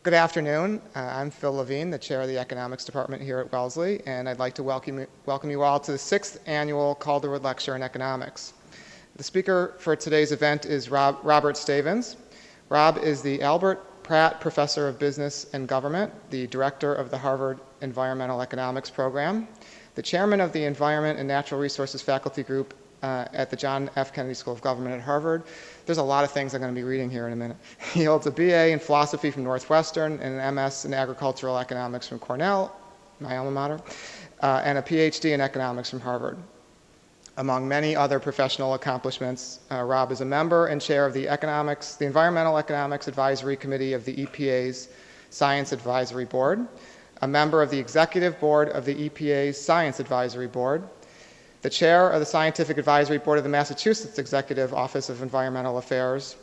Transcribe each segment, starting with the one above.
Good afternoon. I'm Phil Levine, the chair of the Economics Department here at Wellesley, and I'd like to welcome you all to the 6th Annual Calderwood Lecture in Economics. The speaker for today's event is Robert Stavins. Rob is the Albert Pratt Professor of Business and Government, the director of the Harvard Environmental Economics Program, the chairman of the Environment and Natural Resources Faculty Group at the John F. Kennedy School of Government at Harvard. There's a lot of things I'm going to be reading here in a minute. He holds a BA in philosophy from Northwestern and an MS in agricultural economics from Cornell, my alma mater, and a PhD in economics from Harvard. Among many other professional accomplishments, Rob is a member and chair of the Environmental Economics Advisory Committee of the EPA's Science Advisory Board, a member of the Executive Board of the EPA's Science Advisory Board, the chair of the Scientific Advisory Board of the Massachusetts Executive Office of Environmental Affairs,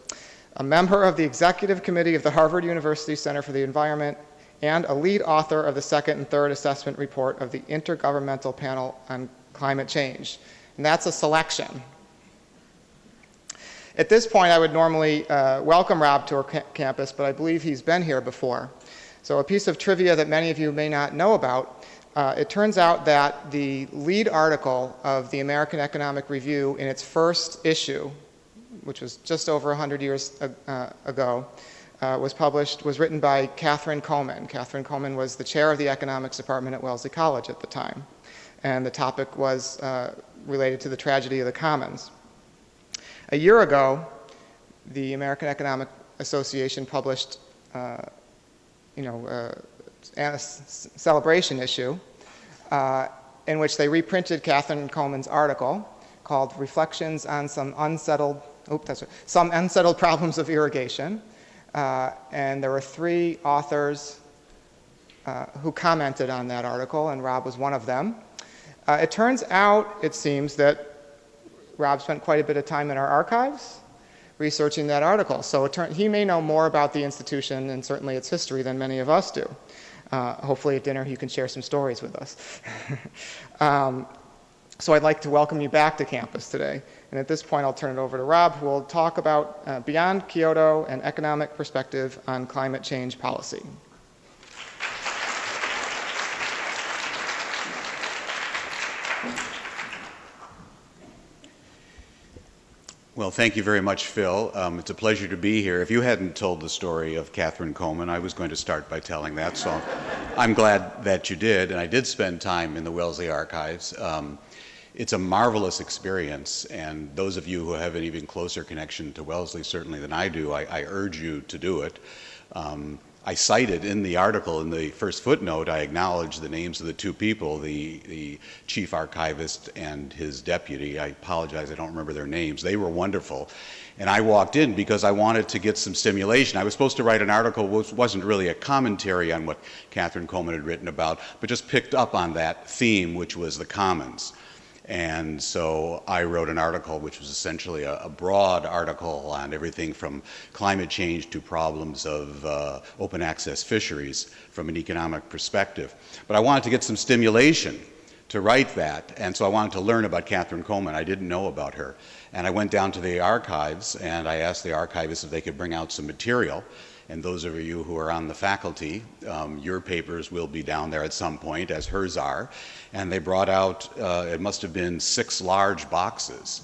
a member of the Executive Committee of the Harvard University Center for the Environment, and a lead author of the second and third assessment report of the Intergovernmental Panel on Climate Change. And that's a selection. At this point, I would normally welcome Rob to our campus, but I believe he's been here before. So a piece of trivia that many of you may not know about, it turns out that the lead article of the American Economic Review in its first issue, which was just over 100 years ago, was written by Coleman. Catherine Coleman was the chair of the economics department at Wellesley College at the time. And the topic was related to the tragedy of the commons. A year ago, the American Economic Association published a celebration issue in which they reprinted Catherine Coleman's article called Reflections on Some Unsettled Problems of Irrigation. And there were 3 authors who commented on that article, and Rob was one of them. It turns out, it seems, that Rob spent quite a bit of time in our archives researching that article. So he may know more about the institution and certainly its history than many of us do. Hopefully at dinner you can share some stories with us. So I'd like to welcome you back to campus today. And at this point I'll turn it over to Rob, who will talk about Beyond Kyoto, an economic perspective on climate change policy. Well, thank you very much, Phil. It's a pleasure to be here. If you hadn't told the story of Catherine Coleman, I was going to start by telling that, so I'm glad that you did, and I did spend time in the Wellesley archives. It's a marvelous experience, and those of you who have an even closer connection to Wellesley, certainly than I do, I urge you to do it. I cited in the article, in the first footnote, I acknowledged the names of the 2 people, the chief archivist and his deputy. I apologize, I don't remember their names. They were wonderful. And I walked in because I wanted to get some stimulation. I was supposed to write an article which wasn't really a commentary on what Catherine Coleman had written about, but just picked up on that theme, which was the commons. And so I wrote an article which was essentially a broad article on everything from climate change to problems of open access fisheries from an economic perspective. But I wanted to get some stimulation to write that, and so I wanted to learn about Catherine Coleman. I didn't know about her. And I went down to the archives and I asked the archivist if they could bring out some material. And those of you who are on the faculty, your papers will be down there at some point, as hers are. And they brought out, it must have been 6 large boxes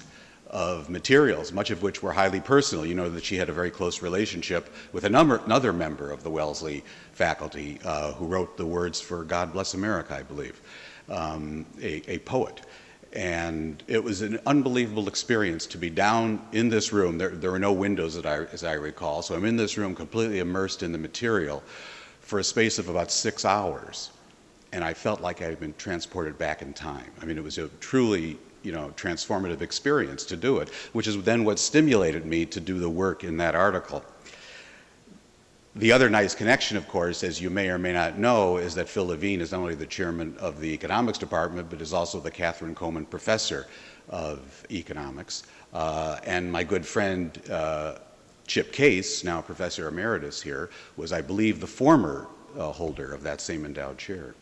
of materials, much of which were highly personal. You know that she had a very close relationship with another member of the Wellesley faculty who wrote the words for God Bless America, I believe, a poet. And it was an unbelievable experience to be down in this room. There were no windows, as I recall, so I'm in this room completely immersed in the material for a space of about 6 hours. And I felt like I had been transported back in time. I mean, it was a truly, transformative experience to do it, which is then what stimulated me to do the work in that article. The other nice connection, of course, as you may or may not know, is that Phil Levine is not only the chairman of the economics department, but is also the Catherine Coleman professor of economics. And my good friend Chip Case, now professor emeritus here, was, I believe, the former holder of that same endowed chair.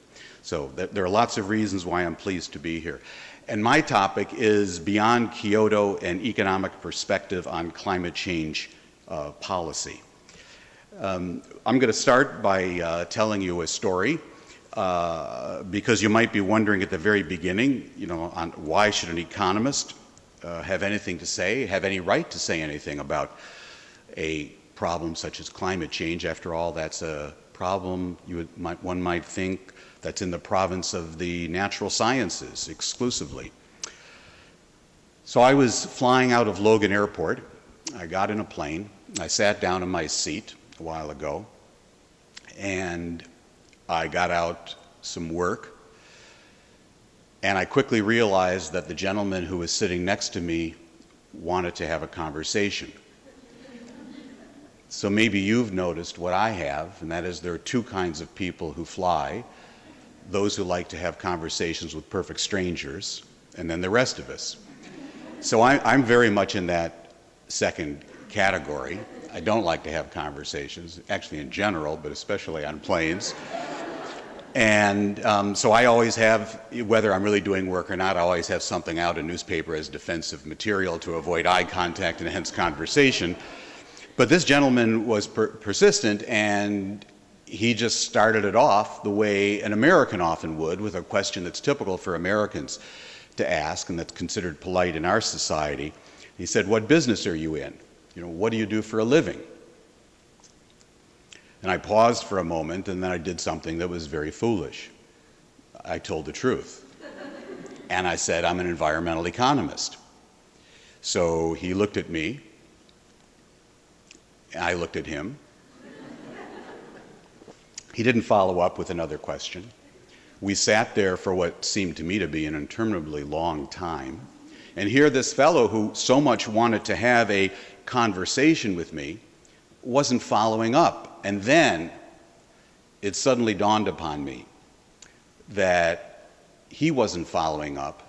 So there are lots of reasons why I'm pleased to be here. And my topic is Beyond Kyoto, an economic perspective on climate change policy. I'm going to start by telling you a story because you might be wondering at the very beginning, on why should an economist have anything to say, have any right to say anything about a problem such as climate change. After all, that's a problem one might think that's in the province of the natural sciences exclusively. So I was flying out of Logan Airport. I got in a plane. I sat down in my seat a while ago, and I got out some work, and I quickly realized that the gentleman who was sitting next to me wanted to have a conversation. So maybe you've noticed what I have, and that is there are two kinds of people who fly: those who like to have conversations with perfect strangers, and then the rest of us. So I'm very much in that second category. I don't like to have conversations, actually in general, but especially on planes. And so I always have, whether I'm really doing work or not, I always have something out, a newspaper as defensive material to avoid eye contact and hence conversation. But this gentleman was persistent, and he just started it off the way an American often would, with a question that's typical for Americans to ask and that's considered polite in our society. He said, "What business are you in? What do you do for a living?" And I paused for a moment, and then I did something that was very foolish. I told the truth. And I said, "I'm an environmental economist." So he looked at me. I looked at him. He didn't follow up with another question. We sat there for what seemed to me to be an interminably long time. And here this fellow who so much wanted to have a conversation with me wasn't following up. And then it suddenly dawned upon me that he wasn't following up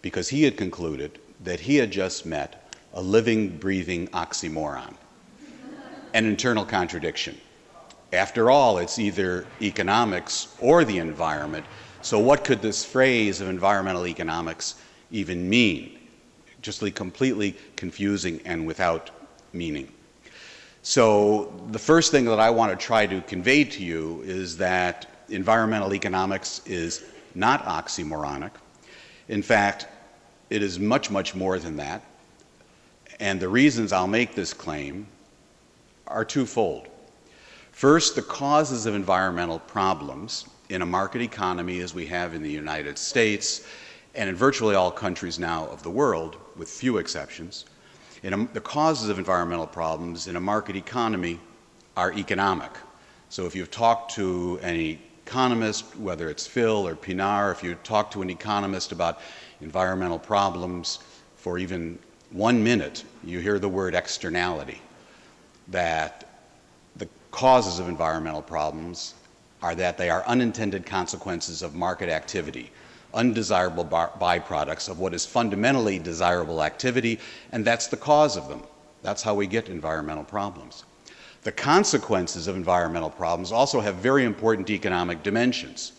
because he had concluded that he had just met a living, breathing oxymoron, an internal contradiction. After all, it's either economics or the environment. So what could this phrase of environmental economics even mean? Just completely confusing and without meaning. So the first thing that I want to try to convey to you is that environmental economics is not oxymoronic. In fact, it is much, much more than that. And the reasons I'll make this claim are twofold. First, the causes of environmental problems in a market economy as we have in the United States and in virtually all countries now of the world, with few exceptions, the causes of environmental problems in a market economy are economic. So if you've talked to an economist, whether it's Phil or Pinar, if you talk to an economist about environmental problems for even 1 minute, you hear the word externality, that the causes of environmental problems are that they are unintended consequences of market activity, undesirable byproducts of what is fundamentally desirable activity, and that's the cause of them. That's how we get environmental problems. The consequences of environmental problems also have very important economic dimensions.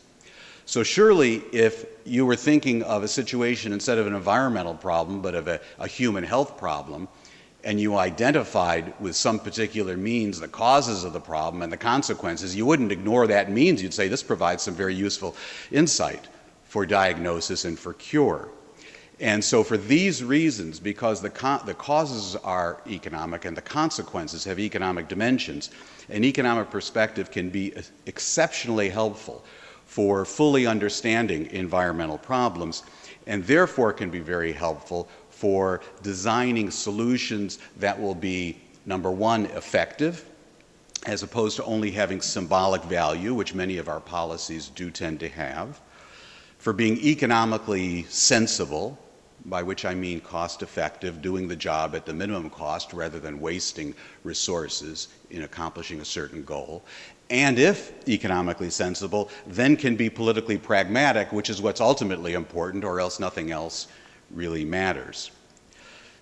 So surely if you were thinking of a situation instead of an environmental problem, but of a human health problem, and you identified with some particular means the causes of the problem and the consequences, you wouldn't ignore that means. You'd say this provides some very useful insight for diagnosis and for cure. And so for these reasons, because the causes are economic and the consequences have economic dimensions, an economic perspective can be exceptionally helpful for fully understanding environmental problems, and therefore can be very helpful for designing solutions that will be, number one, effective, as opposed to only having symbolic value, which many of our policies do tend to have, for being economically sensible, by which I mean cost-effective, doing the job at the minimum cost rather than wasting resources in accomplishing a certain goal, and if economically sensible, then can be politically pragmatic, which is what's ultimately important, or else nothing else really matters.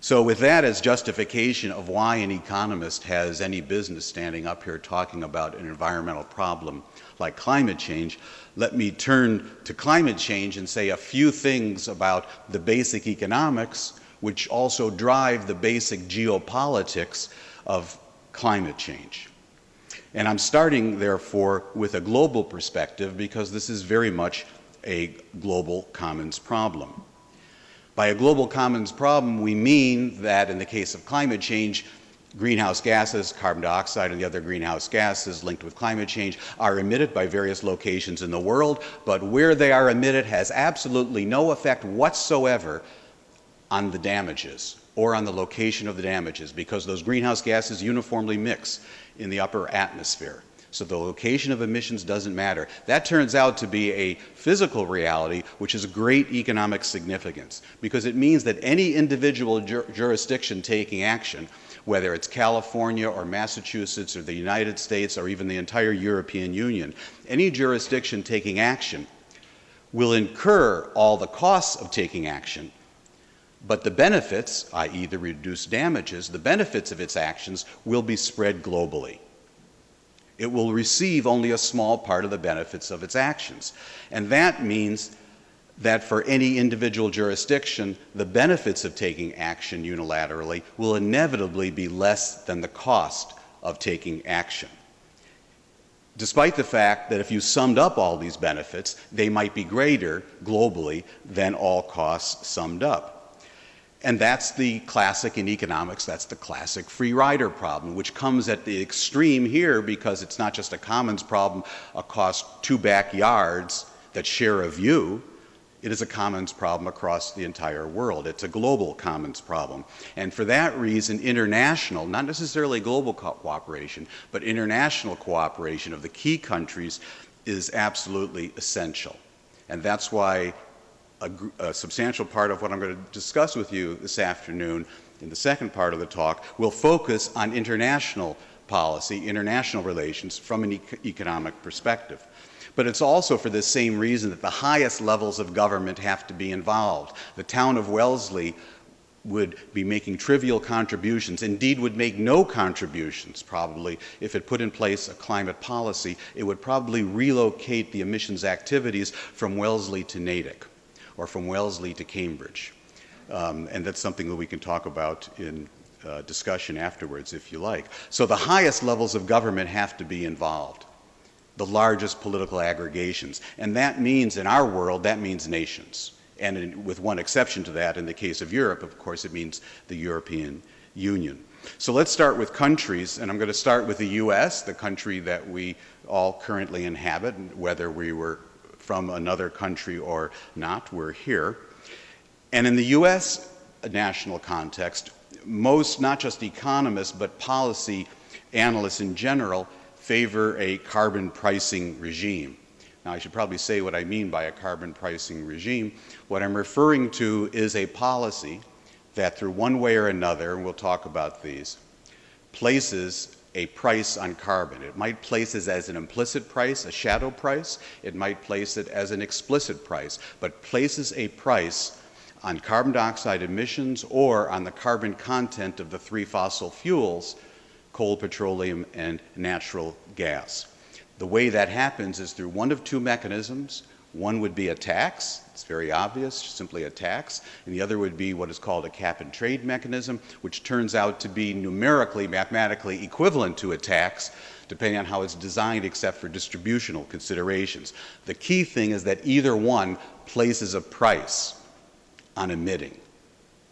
So with that as justification of why an economist has any business standing up here talking about an environmental problem like climate change, let me turn to climate change and say a few things about the basic economics, which also drive the basic geopolitics of climate change. And I'm starting, therefore, with a global perspective because this is very much a global commons problem. By a global commons problem, we mean that in the case of climate change, greenhouse gases, carbon dioxide and the other greenhouse gases linked with climate change are emitted by various locations in the world, but where they are emitted has absolutely no effect whatsoever on the damages or on the location of the damages because those greenhouse gases uniformly mix in the upper atmosphere. So the location of emissions doesn't matter. That turns out to be a physical reality which is of great economic significance because it means that any individual jurisdiction taking action, whether it's California or Massachusetts or the United States or even the entire European Union, any jurisdiction taking action will incur all the costs of taking action, but the benefits, i.e. the reduced damages, the benefits of its actions will be spread globally. It will receive only a small part of the benefits of its actions. And that means that for any individual jurisdiction, the benefits of taking action unilaterally will inevitably be less than the cost of taking action. Despite the fact that if you summed up all these benefits, they might be greater globally than all costs summed up. And that's the classic in economics, that's the classic free rider problem, which comes at the extreme here because it's not just a commons problem across two backyards that share a view. It is a commons problem across the entire world. It's a global commons problem. And for that reason, international, not necessarily global cooperation, but international cooperation of the key countries is absolutely essential. And that's why a substantial part of what I'm going to discuss with you this afternoon in the second part of the talk will focus on international policy, international relations from an economic perspective. But it's also for the same reason that the highest levels of government have to be involved. The town of Wellesley would be making trivial contributions, indeed would make no contributions probably if it put in place a climate policy. It would probably relocate the emissions activities from Wellesley to Natick, or from Wellesley to Cambridge. And that's something that we can talk about in discussion afterwards if you like. So the highest levels of government have to be involved, the largest political aggregations. And that means, in our world, that means nations. And with one exception to that, in the case of Europe, of course, it means the European Union. So let's start with countries, and I'm going to start with the U.S., the country that we all currently inhabit, whether we were from another country or not, we're here. And in the U.S. national context, most, not just economists, but policy analysts in general, favor a carbon pricing regime. Now, I should probably say what I mean by a carbon pricing regime. What I'm referring to is a policy that through one way or another, and we'll talk about these, places a price on carbon. It might place it as an implicit price, a shadow price. It might place it as an explicit price, but places a price on carbon dioxide emissions or on the carbon content of the three fossil fuels, coal, petroleum, and natural gas. The way that happens is through one of two mechanisms. One would be a tax. It's very obvious, simply a tax. And the other would be what is called a cap-and-trade mechanism, which turns out to be numerically, mathematically equivalent to a tax, depending on how it's designed, except for distributional considerations. The key thing is that either one places a price on emitting,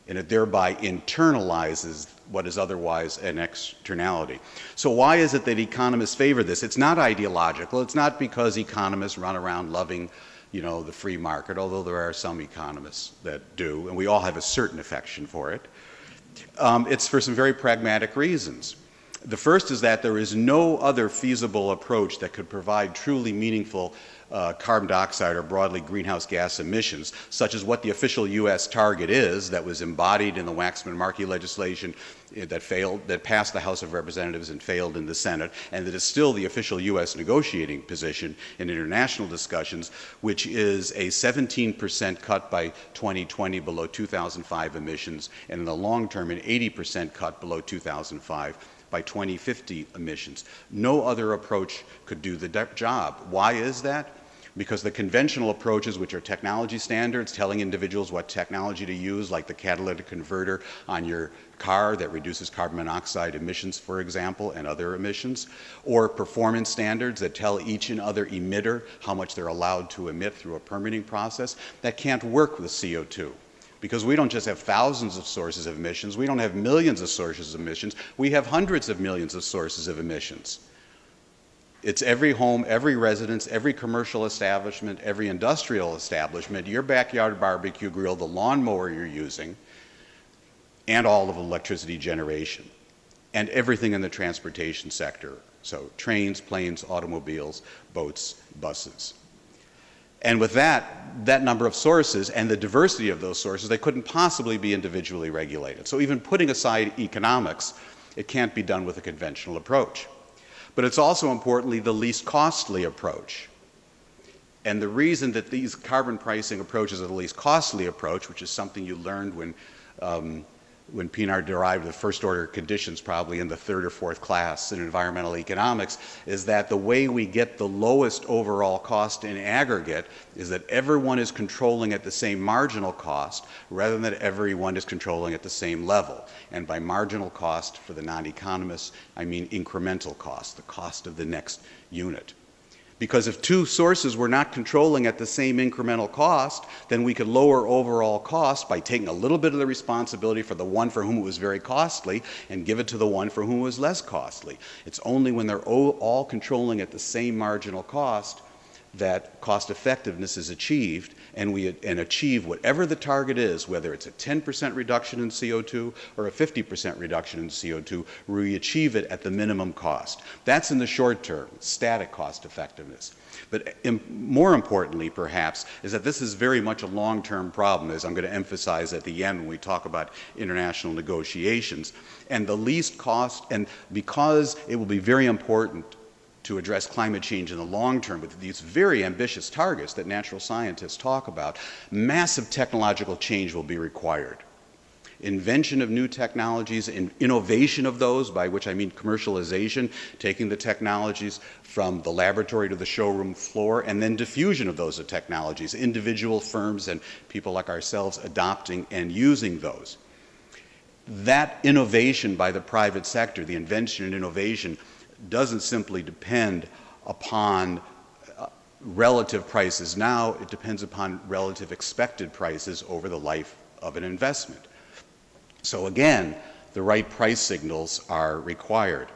and it thereby internalizes what is otherwise an externality. So why is it that economists favor this? It's not ideological. It's not because economists run around loving, the free market, although there are some economists that do, and we all have a certain affection for it. It's for some very pragmatic reasons. The first is that there is no other feasible approach that could provide truly meaningful carbon dioxide or broadly greenhouse gas emissions, such as what the official U.S. target is that was embodied in the Waxman-Markey legislation that passed the House of Representatives and failed in the Senate, and that is still the official U.S. negotiating position in international discussions, which is a 17% cut by 2020 below 2005 emissions, and in the long term, an 80% cut below 2005 by 2050 emissions. No other approach could do the job. Why is that? Because the conventional approaches, which are technology standards, telling individuals what technology to use, like the catalytic converter on your car that reduces carbon monoxide emissions, for example, and other emissions, or performance standards that tell each and other emitter how much they're allowed to emit through a permitting process, that can't work with CO2. Because we don't just have thousands of sources of emissions, we don't have millions of sources of emissions, we have hundreds of millions of sources of emissions. It's every home, every residence, every commercial establishment, every industrial establishment, your backyard barbecue grill, the lawnmower you're using, and all of electricity generation, and everything in the transportation sector. So trains, planes, automobiles, boats, buses. And with that number of sources and the diversity of those sources, they couldn't possibly be individually regulated. So even putting aside economics, it can't be done with a conventional approach. But it's also importantly the least costly approach. And the reason that these carbon pricing approaches are the least costly approach, which is something you learned when Pinar derived the first order conditions probably in the third or fourth class in environmental economics, is that the way we get the lowest overall cost in aggregate is that everyone is controlling at the same marginal cost rather than that everyone is controlling at the same level. And by marginal cost for the non-economists, I mean incremental cost, the cost of the next unit. Because if two sources were not controlling at the same incremental cost, then we could lower overall cost by taking a little bit of the responsibility for the one for whom it was very costly and give it to the one for whom it was less costly. It's only when they're all controlling at the same marginal cost that cost effectiveness is achieved, and achieve whatever the target is, whether it's a 10% reduction in CO2 or a 50% reduction in CO2, we achieve it at the minimum cost. That's in the short term, static cost effectiveness. But more importantly, perhaps, is that this is very much a long-term problem, as I'm going to emphasize at the end when we talk about international negotiations. And the least cost, and because it will be very important to address climate change in the long term with these very ambitious targets that natural scientists talk about, massive technological change will be required. Invention of new technologies and innovation of those, by which I mean commercialization, taking the technologies from the laboratory to the showroom floor, and then diffusion of those technologies, individual firms and people like ourselves adopting and using those. That innovation by the private sector, the invention and innovation, doesn't simply depend upon relative prices now, it depends upon relative expected prices over the life of an investment. So again, the right price signals are required.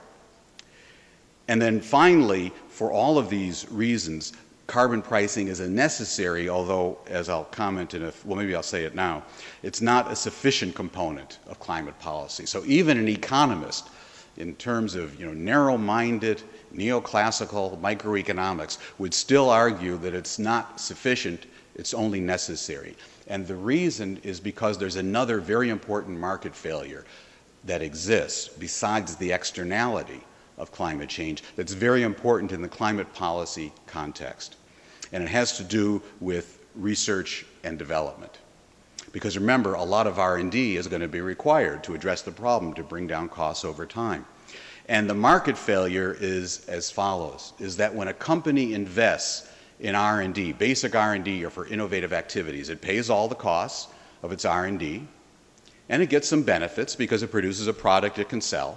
And then finally, for all of these reasons, carbon pricing is a necessary, although as I'll comment well maybe I'll say it now, it's not a sufficient component of climate policy. So even an economist, in terms of narrow-minded, neoclassical microeconomics, would still argue that it's not sufficient, it's only necessary. And the reason is because there's another very important market failure that exists besides the externality of climate change that's very important in the climate policy context. And it has to do with research and development. Because remember, a lot of R&D is going to be required to address the problem, to bring down costs over time. And the market failure is as follows, is that when a company invests in R&D, basic R&D or for innovative activities, it pays all the costs of its R&D, and it gets some benefits because it produces a product it can sell,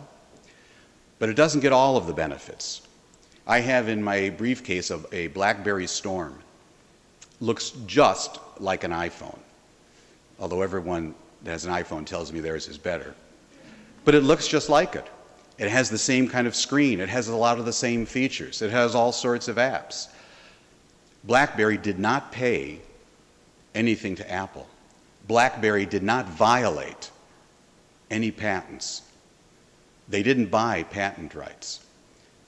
but it doesn't get all of the benefits. I have in my briefcase a BlackBerry Storm. Looks just like an iPhone. Although everyone that has an iPhone tells me theirs is better. But it looks just like it. It has the same kind of screen. It has a lot of the same features. It has all sorts of apps. BlackBerry did not pay anything to Apple. BlackBerry did not violate any patents. They didn't buy patent rights.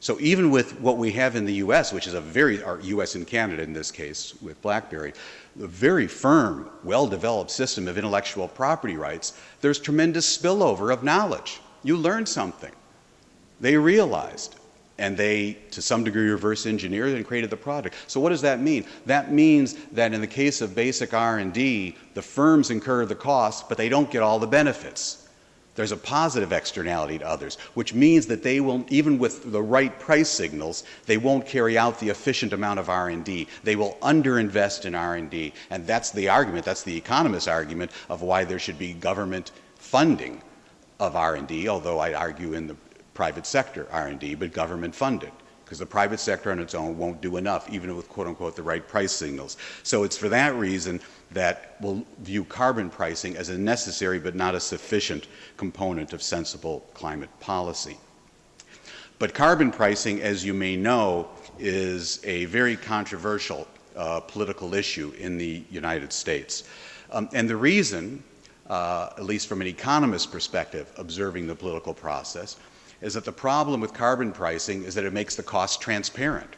So even with what we have in the US, which is or US and Canada in this case with BlackBerry, a very firm, well-developed system of intellectual property rights, there's tremendous spillover of knowledge. You learn something. They realized, and they, to some degree, reverse engineered and created the product. So what does that mean? That means that in the case of basic R&D, the firms incur the cost, but they don't get all the benefits. There's a positive externality to others, which means that they will, even with the right price signals, they won't carry out the efficient amount of R&D. They will underinvest in R&D, and that's the argument, that's the economist's argument of why there should be government funding of R&D, although I'd argue in the private sector R&D, but government funded, because the private sector on its own won't do enough, even with quote-unquote the right price signals. So it's for that reason that we'll view carbon pricing as a necessary but not a sufficient component of sensible climate policy. But carbon pricing, as you may know, is a very controversial political issue in the United States. And the reason, at least from an economist's perspective, observing the political process, is that the problem with carbon pricing is that it makes the cost transparent.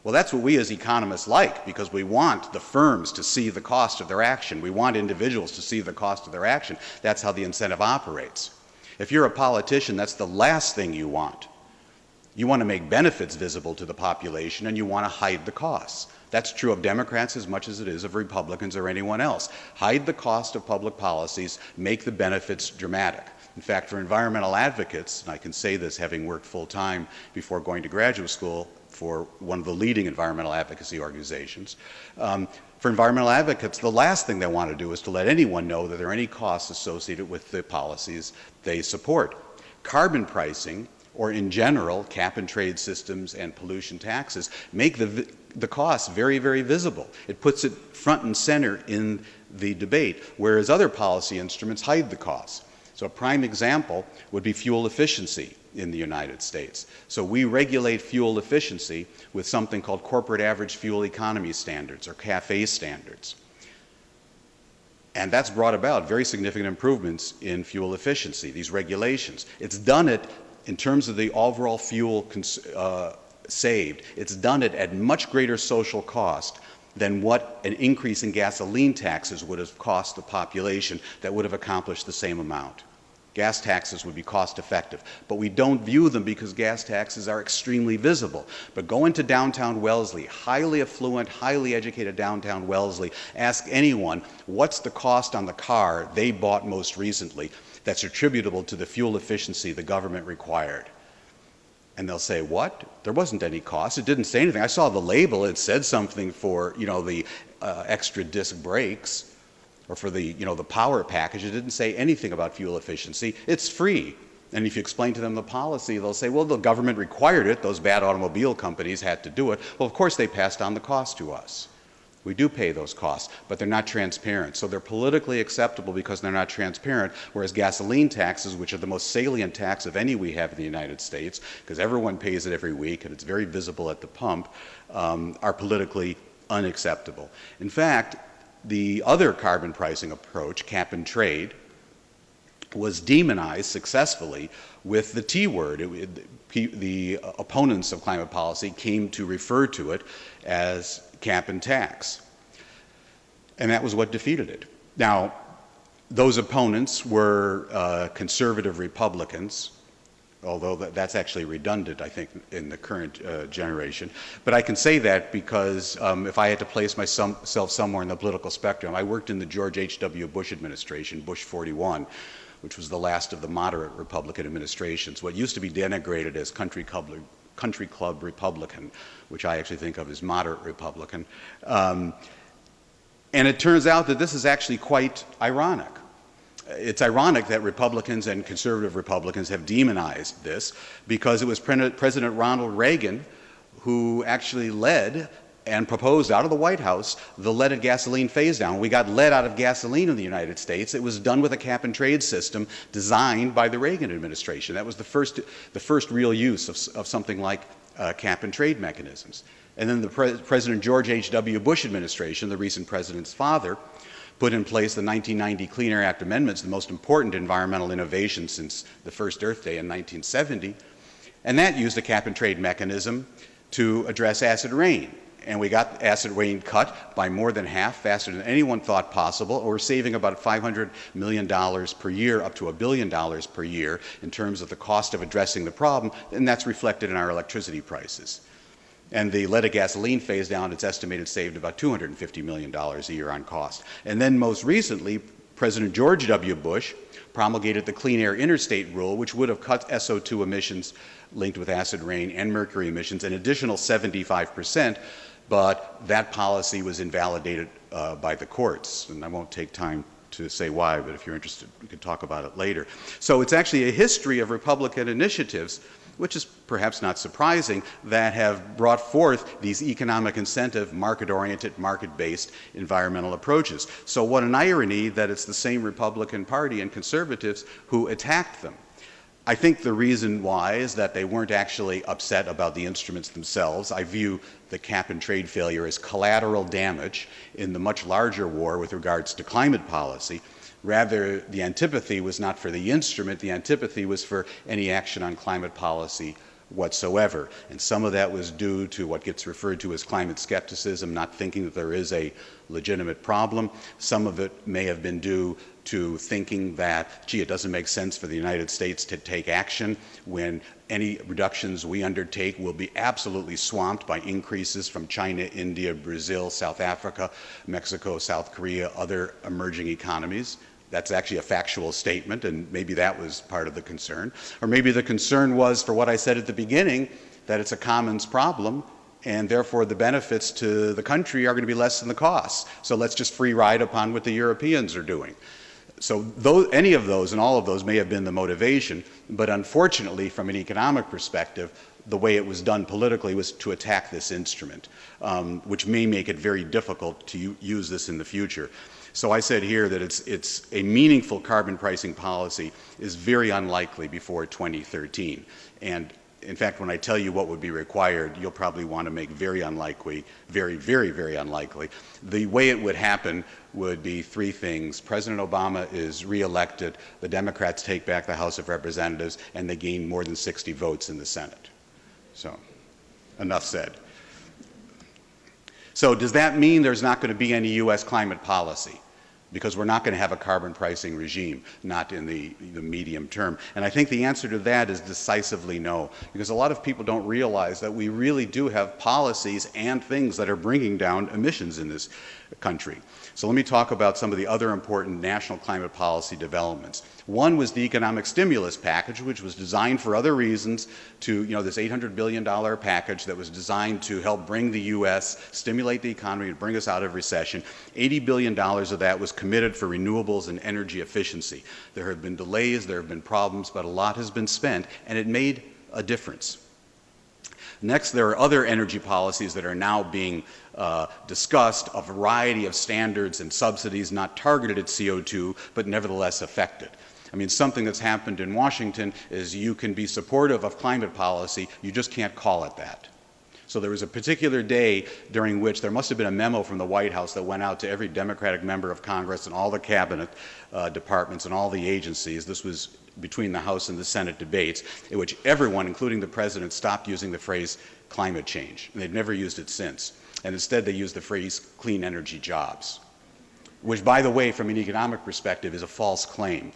Well, that's what we as economists like, because we want the firms to see the cost of their action. We want individuals to see the cost of their action. That's how the incentive operates. If you're a politician, that's the last thing you want. You want to make benefits visible to the population, and you want to hide the costs. That's true of Democrats as much as it is of Republicans or anyone else. Hide the cost of public policies, make the benefits dramatic. In fact, for environmental advocates, and I can say this having worked full-time before going to graduate school for one of the leading environmental advocacy organizations, for environmental advocates, the last thing they want to do is to let anyone know that there are any costs associated with the policies they support. Carbon pricing, or in general, cap-and-trade systems and pollution taxes, make the costs very, very visible. It puts it front and center in the debate, whereas other policy instruments hide the costs. So a prime example would be fuel efficiency in the United States. So we regulate fuel efficiency with something called corporate average fuel economy standards, or CAFE standards. And that's brought about very significant improvements in fuel efficiency, these regulations. It's done it in terms of the overall fuel saved. It's done it at much greater social cost than what an increase in gasoline taxes would have cost the population that would have accomplished the same amount. Gas taxes would be cost effective, but we don't view them because gas taxes are extremely visible. But go into downtown Wellesley, highly affluent, highly educated downtown Wellesley, ask anyone what's the cost on the car they bought most recently that's attributable to the fuel efficiency the government required. And they'll say, what? There wasn't any cost. It didn't say anything. I saw the label. It said something for, the extra disc brakes, or for the power package. It didn't say anything about fuel efficiency. It's free. And if you explain to them the policy, they'll say, well, the government required it. Those bad automobile companies had to do it. Well, of course they passed on the cost to us. We do pay those costs, but they're not transparent. So they're politically acceptable because they're not transparent, whereas gasoline taxes, which are the most salient tax of any we have in the United States, because everyone pays it every week and it's very visible at the pump, are politically unacceptable. In fact, the other carbon pricing approach, cap and trade, was demonized successfully with the T word. The opponents of climate policy came to refer to it as cap and tax. And that was what defeated it. Now, those opponents were conservative Republicans, although that's actually redundant, I think, in the current generation. But I can say that because if I had to place myself somewhere in the political spectrum, I worked in the George H.W. Bush administration, Bush 41, which was the last of the moderate Republican administrations, what used to be denigrated as country club Republican, which I actually think of as moderate Republican. And it turns out that this is actually quite ironic. It's ironic that Republicans and conservative Republicans have demonized this, because it was President Ronald Reagan who actually led and proposed out of the White House the leaded gasoline phase down. We got lead out of gasoline in the United States. It was done with a cap and trade system designed by the Reagan administration. That was the first real use of something like cap and trade mechanisms. And then the President George H.W. Bush administration, the recent president's father, put in place the 1990 Clean Air Act amendments, the most important environmental innovation since the first Earth Day in 1970. And that used a cap and trade mechanism to address acid rain. And we got acid rain cut by more than half, faster than anyone thought possible. We're saving about $500 million per year, up to $1 billion per year in terms of the cost of addressing the problem, and that's reflected in our electricity prices. And the leaded gasoline phase down, it's estimated saved about $250 million a year on cost. And then most recently, President George W. Bush promulgated the Clean Air Interstate Rule, which would have cut SO2 emissions linked with acid rain and mercury emissions an additional 75%, but that policy was invalidated by the courts. And I won't take time to say why, but if you're interested, we can talk about it later. So it's actually a history of Republican initiatives, which is perhaps not surprising, that have brought forth these economic incentive, market-oriented, market-based environmental approaches. So what an irony that it's the same Republican Party and conservatives who attacked them. I think the reason why is that they weren't actually upset about the instruments themselves. I view the cap-and-trade failure as collateral damage in the much larger war with regards to climate policy. Rather, the antipathy was not for the instrument, the antipathy was for any action on climate policy whatsoever. And some of that was due to what gets referred to as climate skepticism, not thinking that there is a legitimate problem. Some of it may have been due to thinking that, gee, it doesn't make sense for the United States to take action when any reductions we undertake will be absolutely swamped by increases from China, India, Brazil, South Africa, Mexico, South Korea, other emerging economies. That's actually a factual statement, and maybe that was part of the concern. Or maybe the concern was, for what I said at the beginning, that it's a commons problem, and therefore the benefits to the country are going to be less than the costs. So let's just free ride upon what the Europeans are doing. So any of those and all of those may have been the motivation, but unfortunately, from an economic perspective, the way it was done politically was to attack this instrument, which may make it very difficult to use this in the future. So I said here that it's a meaningful carbon pricing policy is very unlikely before 2013. And in fact, when I tell you what would be required, you'll probably want to make very unlikely, very, very, very unlikely. The way it would happen would be three things. President Obama is reelected, the Democrats take back the House of Representatives, and they gain more than 60 votes in the Senate. So, enough said. So does that mean there's not going to be any U.S. climate policy? Because we're not going to have a carbon pricing regime, not in the medium term. And I think the answer to that is decisively no, because a lot of people don't realize that we really do have policies and things that are bringing down emissions in this country. So let me talk about some of the other important national climate policy developments. One was the economic stimulus package, which was designed for other reasons to, this $800 billion package that was designed to help bring the U.S., stimulate the economy, and bring us out of recession. $80 billion of that was committed for renewables and energy efficiency. There have been delays, there have been problems, but a lot has been spent, and it made a difference. Next, there are other energy policies that are now being discussed, a variety of standards and subsidies not targeted at CO2, but nevertheless affected. I mean, something that's happened in Washington is you can be supportive of climate policy, you just can't call it that. So there was a particular day during which there must have been a memo from the White House that went out to every Democratic member of Congress and all the cabinet departments and all the agencies. This was between the House and the Senate debates, in which everyone, including the president, stopped using the phrase climate change. And they've never used it since. And instead they used the phrase clean energy jobs, which, by the way, from an economic perspective is a false claim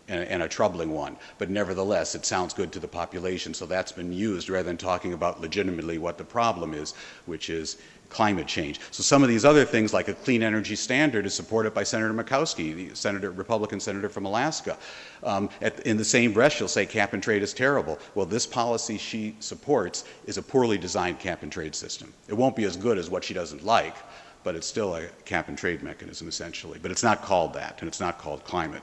and a troubling one. But nevertheless, it sounds good to the population, so that's been used rather than talking about legitimately what the problem is, which is climate change. So some of these other things, like a clean energy standard, is supported by Senator Murkowski, the Republican senator from Alaska. In the same breath, she'll say cap and trade is terrible. Well, this policy she supports is a poorly designed cap and trade system. It won't be as good as what she doesn't like, but it's still a cap and trade mechanism, essentially. But it's not called that, and it's not called climate.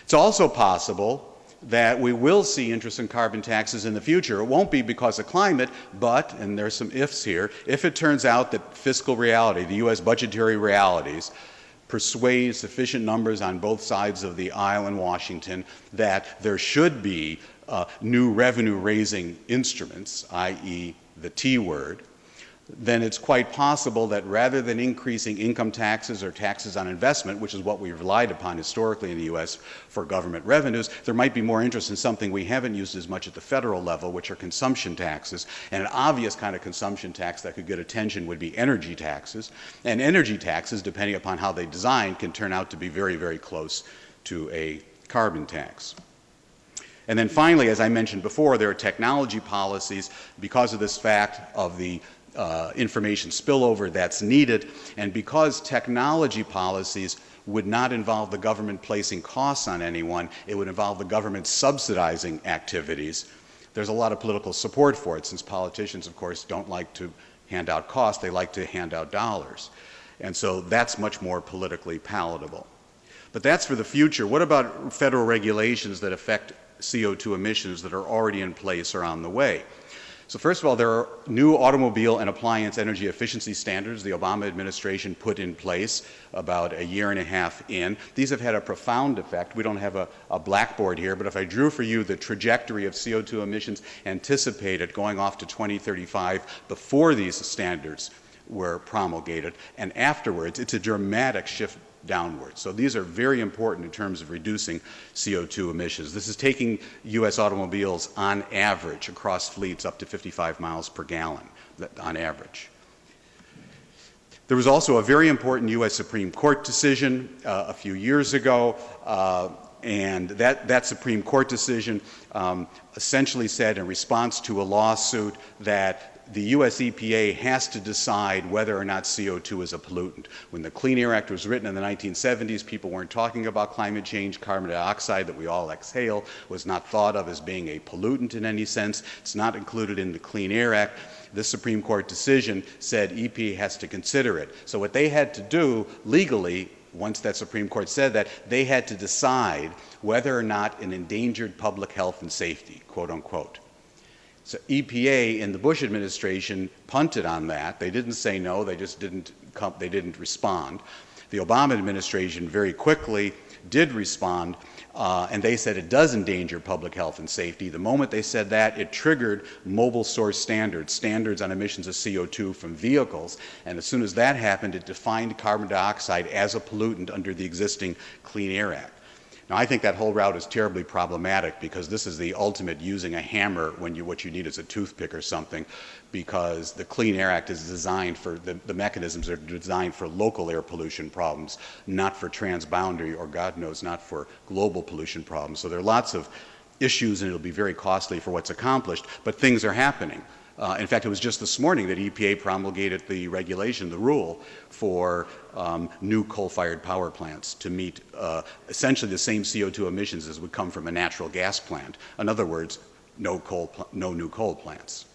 It's also possible that we will see interest in carbon taxes in the future. It won't be because of climate, but, and there's some ifs here, if it turns out that fiscal reality, the U.S. budgetary realities, persuade sufficient numbers on both sides of the aisle in Washington that there should be new revenue-raising instruments, i.e. the T word, then it's quite possible that rather than increasing income taxes or taxes on investment, which is what we've relied upon historically in the U.S. for government revenues, there might be more interest in something we haven't used as much at the federal level, which are consumption taxes. And an obvious kind of consumption tax that could get attention would be energy taxes. And energy taxes, depending upon how they design, can turn out to be very, very close to a carbon tax. And then finally, as I mentioned before, there are technology policies because of this fact of the information spillover that's needed, and because technology policies would not involve the government placing costs on anyone. It would involve the government subsidizing activities. There's a lot of political support for it, since politicians, of course, don't like to hand out costs. They like to hand out dollars. And so that's much more politically palatable. But that's for the future. What about federal regulations that affect CO2 emissions that are already in place or on the way? So first of all, there are new automobile and appliance energy efficiency standards the Obama administration put in place about a year and a half in. These have had a profound effect. We don't have a blackboard here, but if I drew for you the trajectory of CO2 emissions anticipated going off to 2035 before these standards were promulgated and afterwards, it's a dramatic shift downward. So these are very important in terms of reducing CO2 emissions. This is taking U.S. automobiles on average across fleets up to 55 miles per gallon on average. There was also a very important U.S. Supreme Court decision a few years ago, and that Supreme Court decision essentially said in response to a lawsuit that the U.S. EPA has to decide whether or not CO2 is a pollutant. When the Clean Air Act was written in the 1970s, people weren't talking about climate change. Carbon dioxide that we all exhale was not thought of as being a pollutant in any sense. It's not included in the Clean Air Act. This Supreme Court decision said EPA has to consider it. So what they had to do legally, once that Supreme Court said that, they had to decide whether or not an endangered public health and safety, quote unquote. So EPA in the Bush administration punted on that. They didn't say no, they just didn't respond. The Obama administration very quickly did respond, and they said it does endanger public health and safety. The moment they said that, it triggered mobile source standards on emissions of CO2 from vehicles, and as soon as that happened, it defined carbon dioxide as a pollutant under the existing Clean Air Act. Now, I think that whole route is terribly problematic because this is the ultimate using a hammer when what you need is a toothpick or something, because the Clean Air Act is designed for, the mechanisms are designed for local air pollution problems, not for transboundary or God knows, not for global pollution problems. So there are lots of issues and it'll be very costly for what's accomplished, but things are happening. In fact, it was just this morning that EPA promulgated the regulation, the rule for new coal-fired power plants to meet essentially the same CO2 emissions as would come from a natural gas plant. In other words, no new coal plants.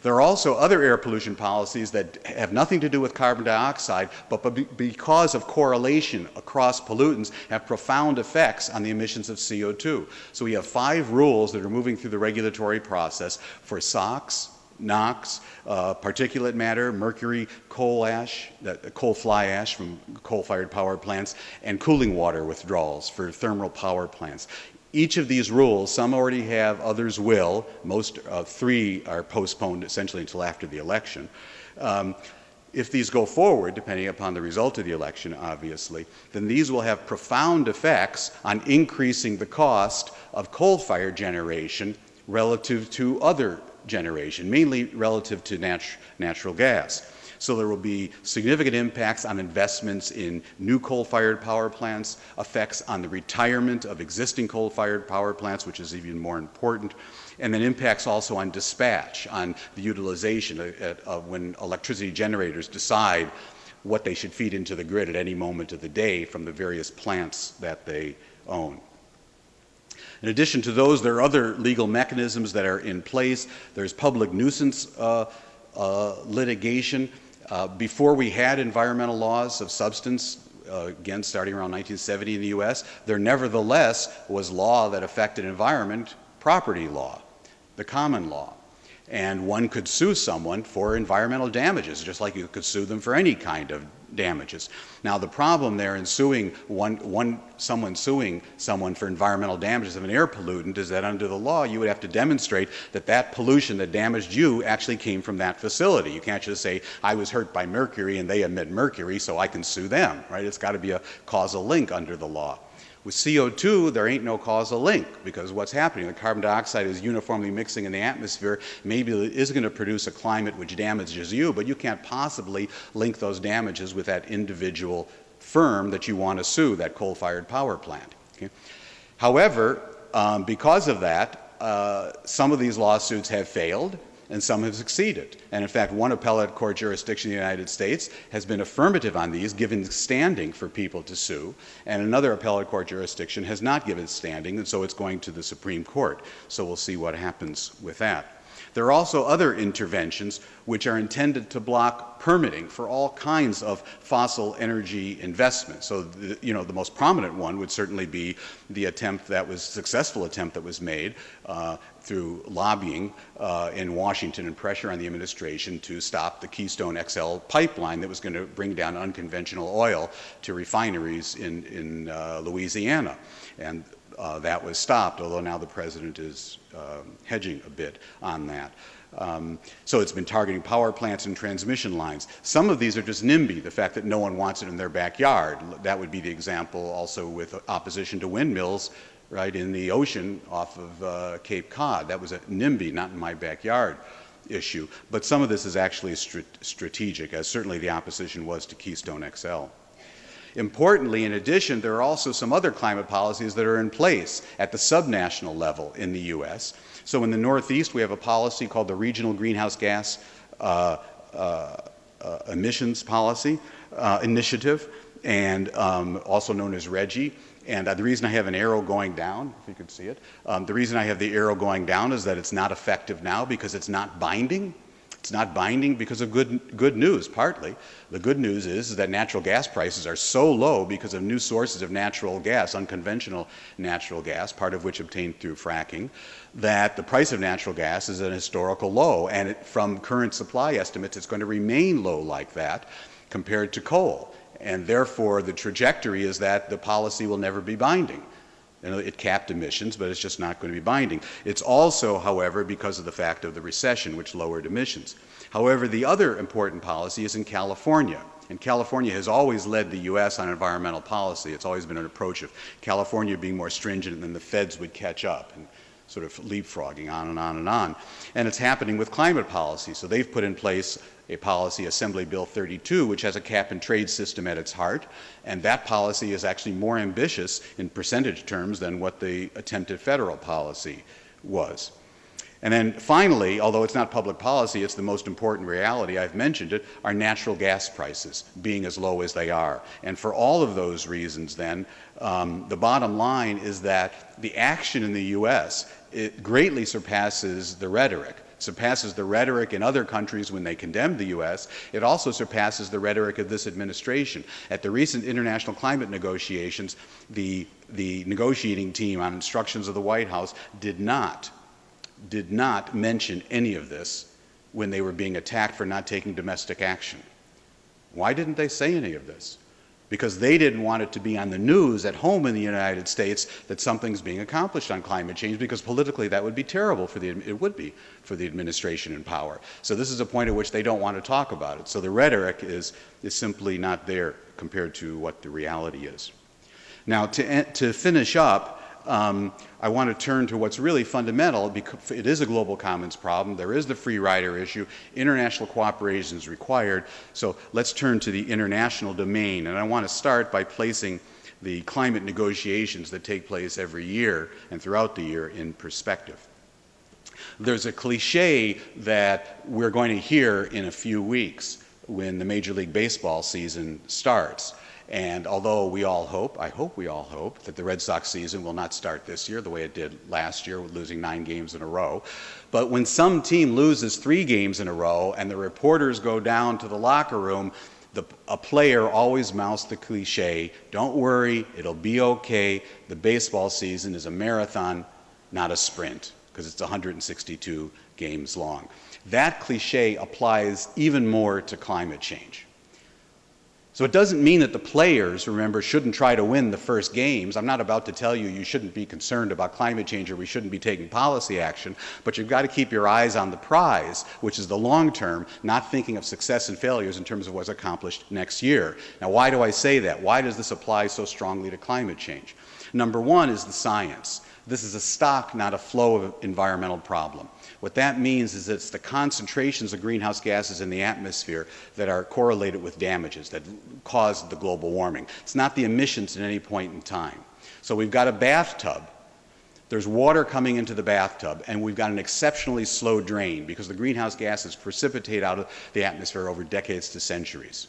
There are also other air pollution policies that have nothing to do with carbon dioxide, but because of correlation across pollutants, have profound effects on the emissions of CO2. So we have 5 rules that are moving through the regulatory process for SOx, NOx, particulate matter, mercury, coal ash, coal fly ash from coal-fired power plants, and cooling water withdrawals for thermal power plants. Each of these rules, some already have, others will. Most 3 are postponed essentially until after the election. If these go forward, depending upon the result of the election, obviously, then these will have profound effects on increasing the cost of coal-fired generation relative to other generation, mainly relative to natural gas. So there will be significant impacts on investments in new coal-fired power plants, effects on the retirement of existing coal-fired power plants, which is even more important, and then impacts also on dispatch, on the utilization of when electricity generators decide what they should feed into the grid at any moment of the day from the various plants that they own. In addition to those, there are other legal mechanisms that are in place. There's public nuisance litigation. Before we had environmental laws of substance, again starting around 1970 in the U.S., there nevertheless was law that affected environment, property law, the common law. And one could sue someone for environmental damages, just like you could sue them for any kind of damages. Now, the problem there in suing someone suing someone for environmental damages of an air pollutant is that under the law, you would have to demonstrate that that pollution that damaged you actually came from that facility. You can't just say, I was hurt by mercury and they emit mercury, so I can sue them, right? It's got to be a causal link under the law. With CO2, there ain't no causal link because what's happening, the carbon dioxide is uniformly mixing in the atmosphere. Maybe it is going to produce a climate which damages you, but you can't possibly link those damages with that individual firm that you want to sue, that coal-fired power plant. Okay? However, because of that, some of these lawsuits have failed, and some have succeeded. And in fact, one appellate court jurisdiction in the United States has been affirmative on these, given standing for people to sue, and another appellate court jurisdiction has not given standing, and so it's going to the Supreme Court. So we'll see what happens with that. There are also other interventions which are intended to block permitting for all kinds of fossil energy investments. So, the most prominent one would certainly be the successful attempt that was made through lobbying in Washington and pressure on the administration to stop the Keystone XL pipeline that was going to bring down unconventional oil to refineries in Louisiana. And that was stopped, although now the president is hedging a bit on that. So it's been targeting power plants and transmission lines. Some of these are just NIMBY, the fact that no one wants it in their backyard. That would be the example also with opposition to windmills, right, in the ocean off of Cape Cod. That was a NIMBY, not in my backyard issue. But some of this is actually strategic, as certainly the opposition was to Keystone XL. Importantly, in addition, there are also some other climate policies that are in place at the subnational level in the U.S. So in the Northeast, we have a policy called the Regional Greenhouse Gas Emissions Policy Initiative, and also known as RGGI. And the reason I have an arrow going down, if you could see it, the reason I have the arrow going down is that it's not effective now because it's not binding. It's not binding because of good news, partly. The good news is that natural gas prices are so low because of new sources of natural gas, unconventional natural gas, part of which obtained through fracking, that the price of natural gas is at a historical low. And from current supply estimates, it's going to remain low like that compared to coal. And therefore, the trajectory is that the policy will never be binding. It capped emissions, but it's just not going to be binding. It's also, however, because of the fact of the recession, which lowered emissions. However, the other important policy is in California. And California has always led the U.S. on environmental policy. It's always been an approach of California being more stringent, and then the feds would catch up, and sort of leapfrogging on and on and on. And it's happening with climate policy. So they've put in place a policy, Assembly Bill 32, which has a cap-and-trade system at its heart, and that policy is actually more ambitious in percentage terms than what the attempted federal policy was. And then finally, although it's not public policy, it's the most important reality, I've mentioned it, are natural gas prices being as low as they are. And for all of those reasons then, the bottom line is that the action in the U.S. it greatly surpasses the rhetoric. Surpasses the rhetoric in other countries when they condemned the U.S. It also surpasses the rhetoric of this administration. At the recent international climate negotiations, the negotiating team on instructions of the White House did not mention any of this when they were being attacked for not taking domestic action. Why didn't they say any of this? Because they didn't want it to be on the news at home in the United States that something's being accomplished on climate change, because politically that would be terrible for the administration in power. So this is a point at which they don't want to talk about it. So the rhetoric is simply not there compared to what the reality is. Now, to finish up, I want to turn to what's really fundamental, because it is a global commons problem. There is the free rider issue. International cooperation is required. So let's turn to the international domain. And I want to start by placing the climate negotiations that take place every year and throughout the year in perspective. There's a cliche that we're going to hear in a few weeks when the Major League Baseball season starts. And although we all hope, I hope we all hope, that the Red Sox season will not start this year the way it did last year, losing 9 games in a row. But when some team loses 3 games in a row and the reporters go down to the locker room, a player always mouths the cliche, "Don't worry, it'll be okay. The baseball season is a marathon, not a sprint," because it's 162 games long. That cliche applies even more to climate change. So it doesn't mean that the players, remember, shouldn't try to win the first games. I'm not about to tell you you shouldn't be concerned about climate change or we shouldn't be taking policy action, but you've got to keep your eyes on the prize, which is the long term, not thinking of success and failures in terms of what's accomplished next year. Now, why do I say that? Why does this apply so strongly to climate change? Number one is the science. This is a stock, not a flow of environmental problem. What that means is it's the concentrations of greenhouse gases in the atmosphere that are correlated with damages that cause the global warming. It's not the emissions at any point in time. So we've got a bathtub there's water coming into the bathtub, and we've got an exceptionally slow drain because the greenhouse gases precipitate out of the atmosphere over decades to centuries.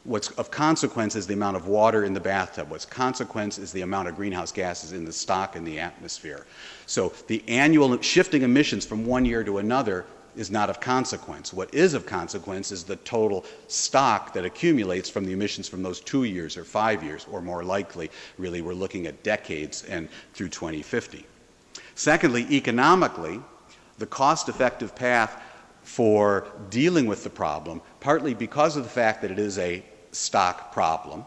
What's of consequence is the amount of water in the bathtub. What's consequence is the amount of greenhouse gases in the stock in the atmosphere. So the annual shifting emissions from one year to another is not of consequence. What is of consequence is the total stock that accumulates from the emissions from those 2 years or 5 years, or more likely, really, we're looking at decades and through 2050. Secondly, economically, the cost-effective path for dealing with the problem, partly because of the fact that it is a stock problem,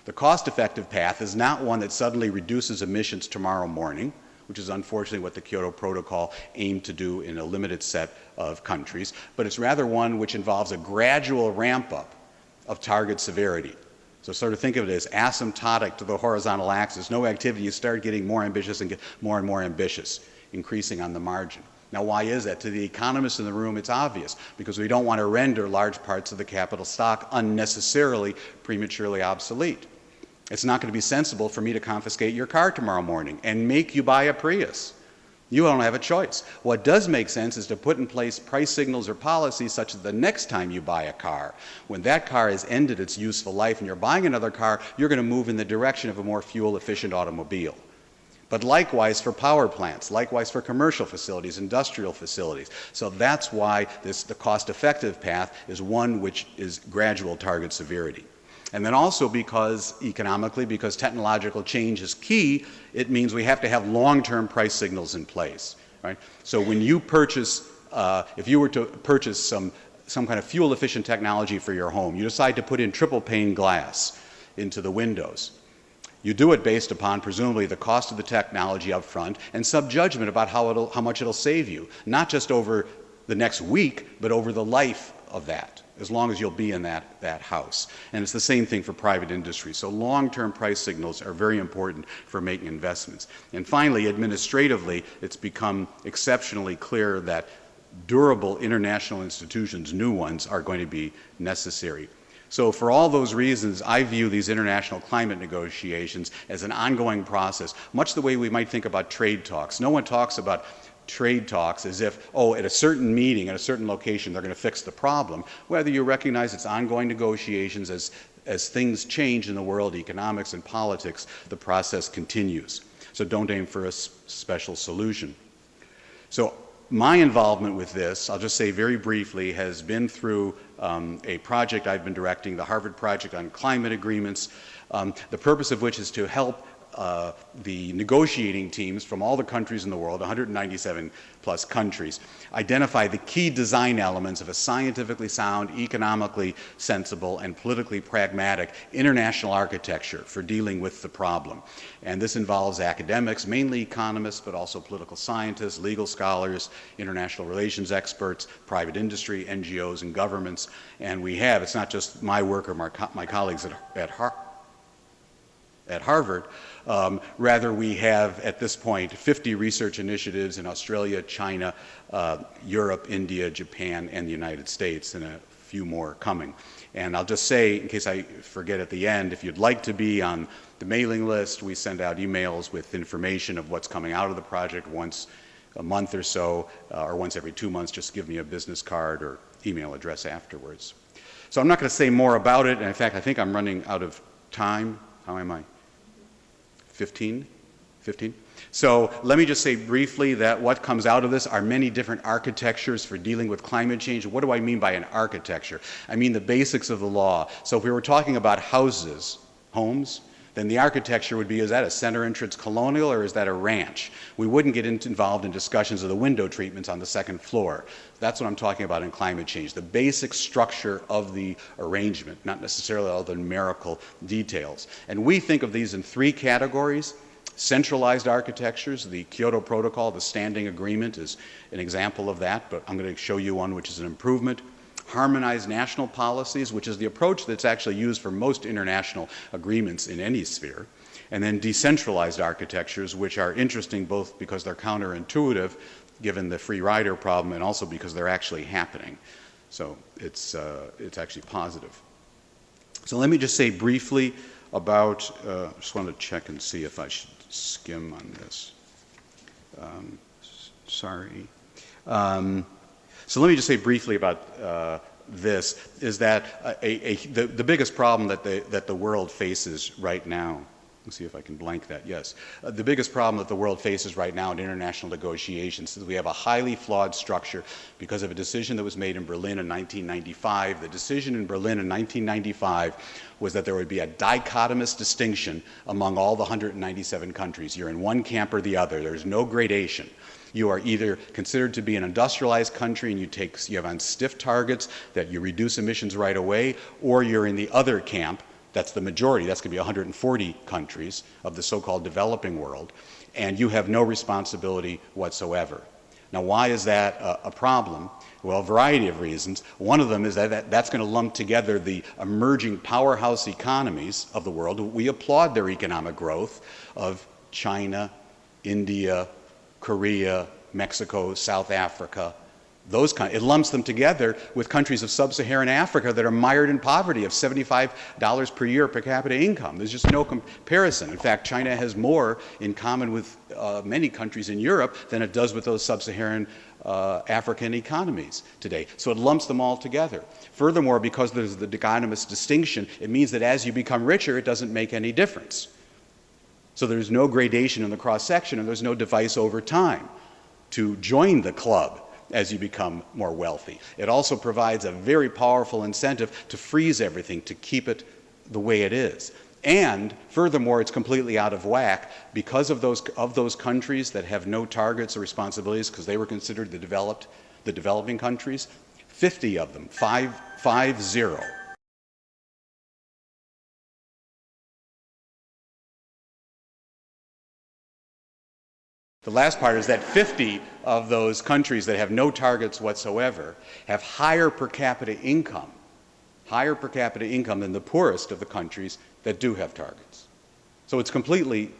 the cost-effective path is not one that suddenly reduces emissions tomorrow morning, which is unfortunately what the Kyoto Protocol aimed to do in a limited set of countries, but it's rather one which involves a gradual ramp-up of target severity. So sort of think of it as asymptotic to the horizontal axis. No activity, you start getting more ambitious and get more and more ambitious, increasing on the margin. Now, why is that? To the economists in the room, it's obvious, because we don't want to render large parts of the capital stock unnecessarily, prematurely obsolete. It's not going to be sensible for me to confiscate your car tomorrow morning and make you buy a Prius. You don't have a choice. What does make sense is to put in place price signals or policies such that the next time you buy a car, when that car has ended its useful life and you're buying another car, you're going to move in the direction of a more fuel-efficient automobile. But likewise for power plants, likewise for commercial facilities, industrial facilities. So that's why the cost-effective path is one which is gradual target severity. And then also because economically, because technological change is key, it means we have to have long-term price signals in place. Right? So when you purchase, if you were to purchase some kind of fuel-efficient technology for your home, you decide to put in triple pane glass into the windows. You do it based upon, presumably, the cost of the technology up front and some judgment about how much it'll save you, not just over the next week, but over the life of that, as long as you'll be in that house. And it's the same thing for private industry. So long-term price signals are very important for making investments. And finally, administratively, it's become exceptionally clear that durable international institutions, new ones, are going to be necessary. So for all those reasons, I view these international climate negotiations as an ongoing process, much the way we might think about trade talks. No one talks about trade talks as if, at a certain meeting, at a certain location, they're going to fix the problem. Whether you recognize it's ongoing negotiations as things change in the world, economics and politics, the process continues. So don't aim for a special solution. So my involvement with this, I'll just say very briefly, has been through a project I've been directing, the Harvard Project on Climate Agreements, the purpose of which is to help the negotiating teams from all the countries in the world, 197 plus countries, identify the key design elements of a scientifically sound, economically sensible, and politically pragmatic international architecture for dealing with the problem. And this involves academics, mainly economists, but also political scientists, legal scholars, international relations experts, private industry, NGOs, and governments. And we have, it's not just my work or my colleagues at Harvard. Rather, we have, at this point, 50 research initiatives in Australia, China, Europe, India, Japan, and the United States, and a few more coming. And I'll just say, in case I forget at the end, if you'd like to be on the mailing list, we send out emails with information of what's coming out of the project once a month or so, or once every 2 months. Just give me a business card or email address afterwards. So I'm not going to say more about it, and in fact, I think I'm running out of time. How am I? 15? So let me just say briefly that what comes out of this are many different architectures for dealing with climate change. What do I mean by an architecture? I mean the basics of the law. So if we were talking about houses, homes, then the architecture would be, is that a center entrance colonial or is that a ranch? We wouldn't get involved in discussions of the window treatments on the second floor. That's what I'm talking about in climate change, the basic structure of the arrangement, not necessarily all the numerical details. And we think of these in 3 categories. Centralized architectures, the Kyoto Protocol, the standing agreement is an example of that, but I'm going to show you one which is an improvement. Harmonized national policies, which is the approach that's actually used for most international agreements in any sphere. And then decentralized architectures, which are interesting both because they're counterintuitive, given the free rider problem, and also because they're actually happening. So it's actually positive. So let me just say briefly about, just want to check and see if I should skim on this. Sorry. So let me just say briefly about this, is that the biggest problem that the world faces right now, let's see if I can blank that, yes. The biggest problem that the world faces right now in international negotiations is we have a highly flawed structure because of a decision that was made in Berlin in 1995. The decision in Berlin in 1995 was that there would be a dichotomous distinction among all the 197 countries. You're in one camp or the other. There's no gradation. You are either considered to be an industrialized country and you have on stiff targets that you reduce emissions right away, or you're in the other camp. That's the majority. That's going to be 140 countries of the so-called developing world, and you have no responsibility whatsoever. Now, why is that a problem? Well, a variety of reasons. One of them is that that's going to lump together the emerging powerhouse economies of the world. We applaud their economic growth of China, India, Korea, Mexico, South Africa. It lumps them together with countries of sub-Saharan Africa that are mired in poverty of $75 per year per capita income. There's just no comparison. In fact, China has more in common with many countries in Europe than it does with those sub-Saharan African economies today. So it lumps them all together. Furthermore, because there's the dichotomous distinction, it means that as you become richer, it doesn't make any difference. So there's no gradation in the cross-section, and there's no device over time to join the club as you become more wealthy. It also provides a very powerful incentive to freeze everything, to keep it the way it is. And furthermore, it's completely out of whack because of those countries that have no targets or responsibilities because they were considered the developing countries. 50 of them, 50. The last part is that 50 of those countries that have no targets whatsoever have higher per capita income than the poorest of the countries that do have targets. So it's complete.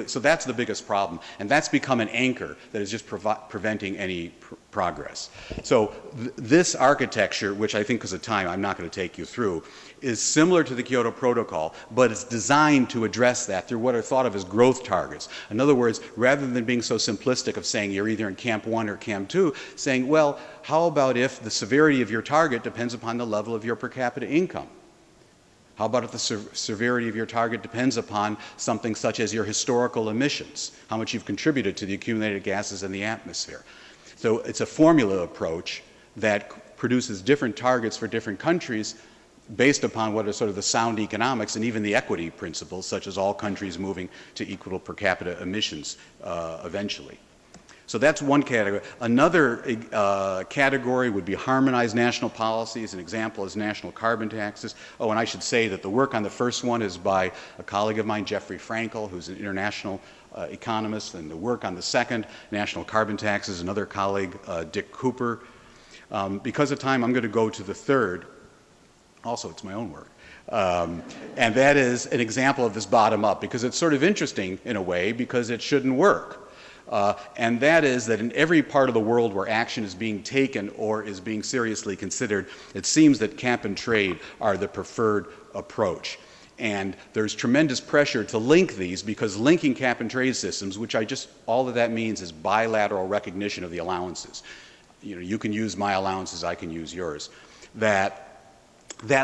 So that's the biggest problem, and that's become an anchor that is just preventing any progress. So this architecture, which I think because of time I'm not going to take you through, is similar to the Kyoto Protocol, but it's designed to address that through what are thought of as growth targets. In other words, rather than being so simplistic of saying you're either in Camp 1 or Camp 2, saying, well, how about if the severity of your target depends upon the level of your per capita income? How about if the severity of your target depends upon something such as your historical emissions, how much you've contributed to the accumulated gases in the atmosphere? So it's a formula approach that produces different targets for different countries based upon what are sort of the sound economics and even the equity principles, such as all countries moving to equal per capita emissions eventually. So that's one category. Another category would be harmonized national policies. An example is national carbon taxes. Oh, and I should say that the work on the first one is by a colleague of mine, Jeffrey Frankel, who's an international economist, and the work on the second, national carbon taxes, another colleague, Dick Cooper. Because of time, I'm going to go to the third. Also, it's my own work. And that is an example of this bottom-up, because it's sort of interesting in a way, because it shouldn't work. And that is that in every part of the world where action is being taken or is being seriously considered, it seems that cap and trade are the preferred approach. And there's tremendous pressure to link these, because linking cap and trade systems, which all of that means is bilateral recognition of the allowances. You can use my allowances, I can use yours. That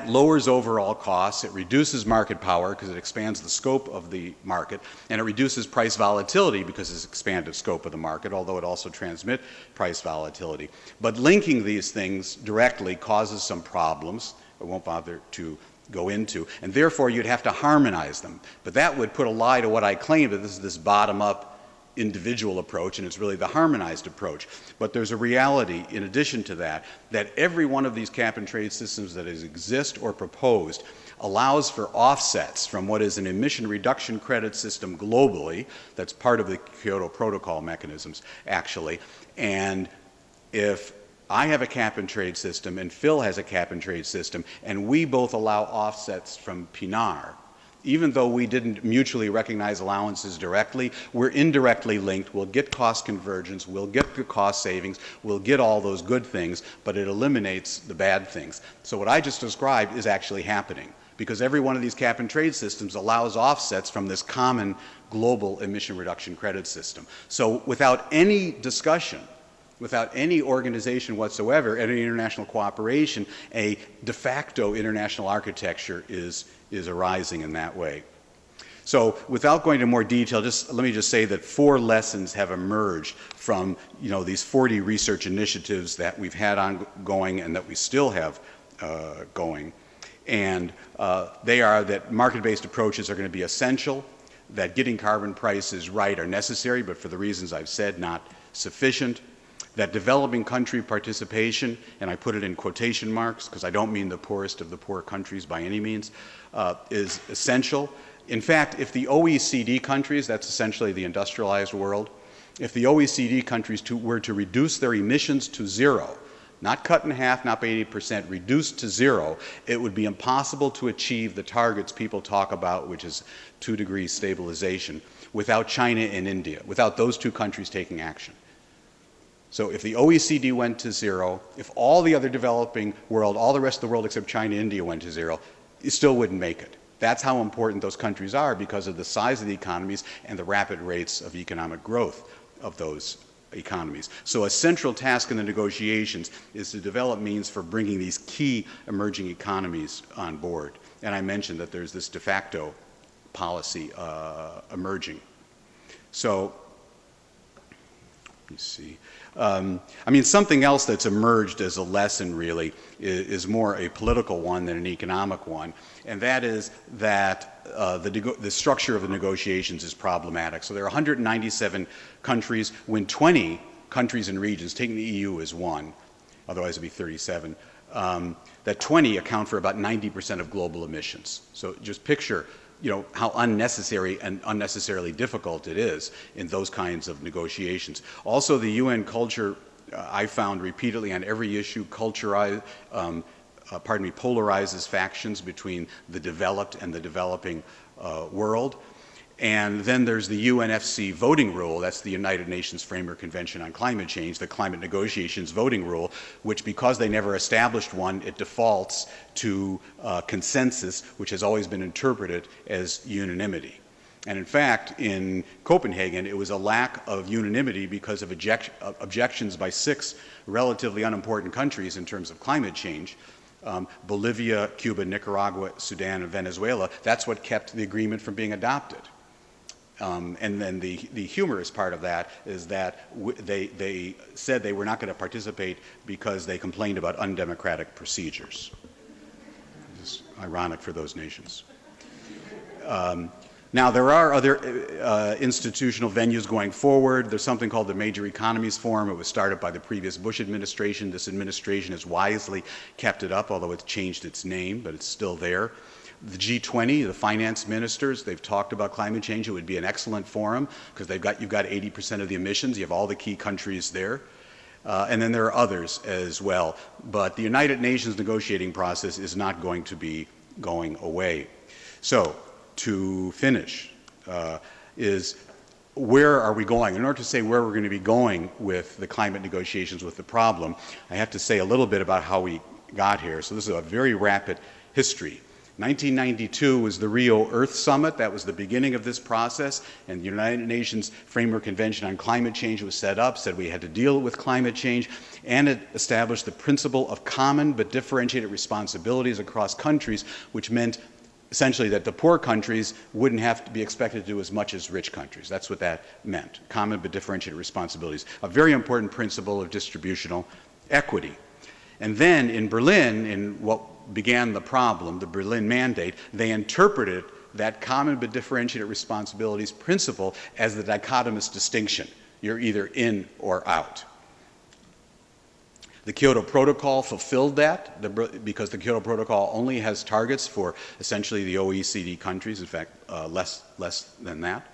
lowers overall costs, it reduces market power because it expands the scope of the market, and it reduces price volatility because it's expanded scope of the market, although it also transmits price volatility. But linking these things directly causes some problems I won't bother to go into, and therefore you'd have to harmonize them. But that would put a lie to what I claim, that this is this bottom-up individual approach, and it's really the harmonized approach. But there's a reality, in addition to that every one of these cap and trade systems that exist or proposed allows for offsets from what is an emission reduction credit system globally. That's part of the Kyoto Protocol mechanisms, actually. And if I have a cap and trade system and Phil has a cap and trade system, and we both allow offsets from PNAR, even though we didn't mutually recognize allowances directly, we're indirectly linked. We'll get cost convergence, we'll get the cost savings, we'll get all those good things, but it eliminates the bad things. So what I just described is actually happening. because every one of these cap and trade systems allows offsets from this common global emission reduction credit system. So without any discussion, without any organization whatsoever, any international cooperation, a de facto international architecture is arising in that way. So without going into more detail, let me just say that 4 lessons have emerged from these 40 research initiatives that we've had ongoing and that we still have going. And they are that market-based approaches are going to be essential, that getting carbon prices right are necessary, but for the reasons I've said, not sufficient, that developing country participation, and I put it in quotation marks because I don't mean the poorest of the poor countries by any means, is essential. In fact, if the OECD countries, that's essentially the industrialized world, if the OECD countries were to reduce their emissions to zero, not cut in half, not by 80%, reduced to zero, it would be impossible to achieve the targets people talk about, which is 2 degrees stabilization, without China and India, without those 2 countries taking action. So if the OECD went to zero, if all the other developing world, all the rest of the world except China and India went to zero, it still wouldn't make it. That's how important those countries are because of the size of the economies and the rapid rates of economic growth of those economies. So a central task in the negotiations is to develop means for bringing these key emerging economies on board. And I mentioned that there's this de facto policy emerging. So, let me see. I mean, something else that's emerged as a lesson really is more a political one than an economic one, and that is that the structure of the negotiations is problematic. So there are 197 countries, when 20 countries and regions, taking the EU as one, otherwise it would be 37, that 20 account for about 90% of global emissions. So just picture how unnecessary and unnecessarily difficult it is in those kinds of negotiations. Also, the UN culture, I found repeatedly on every issue, polarizes factions between the developed and the developing world. And then there's the UNFC voting rule, that's the United Nations Framework Convention on Climate Change, the climate negotiations voting rule, which because they never established one, it defaults to consensus, which has always been interpreted as unanimity. And in fact, in Copenhagen, it was a lack of unanimity because of objections by 6 relatively unimportant countries in terms of climate change. Bolivia, Cuba, Nicaragua, Sudan, and Venezuela. That's what kept the agreement from being adopted. And then the humorous part of that is that they said they were not going to participate because they complained about undemocratic procedures. It's ironic for those nations. Now, there are other institutional venues going forward. There's something called the Major Economies Forum. It was started by the previous Bush administration. This administration has wisely kept it up, although it's changed its name, but it's still there. The G20, the finance ministers, they've talked about climate change. It would be an excellent forum because you've got 80% of the emissions. You have all the key countries there. And then there are others as well. But the United Nations negotiating process is not going to be going away. So, to finish, is where are we going? In order to say where we're going to be going with the climate negotiations with the problem, I have to say a little bit about how we got here. So this is a very rapid history. 1992 was the Rio Earth Summit. That was the beginning of this process, and the United Nations Framework Convention on Climate Change was set up, said we had to deal with climate change, and it established the principle of common but differentiated responsibilities across countries, which meant essentially that the poor countries wouldn't have to be expected to do as much as rich countries. That's what that meant, common but differentiated responsibilities. A very important principle of distributional equity. And then in Berlin, in what began the problem, the Berlin Mandate, they interpreted that common but differentiated responsibilities principle as the dichotomous distinction. You're either in or out. The Kyoto Protocol fulfilled that because the Kyoto Protocol only has targets for essentially the OECD countries, in fact, less than that.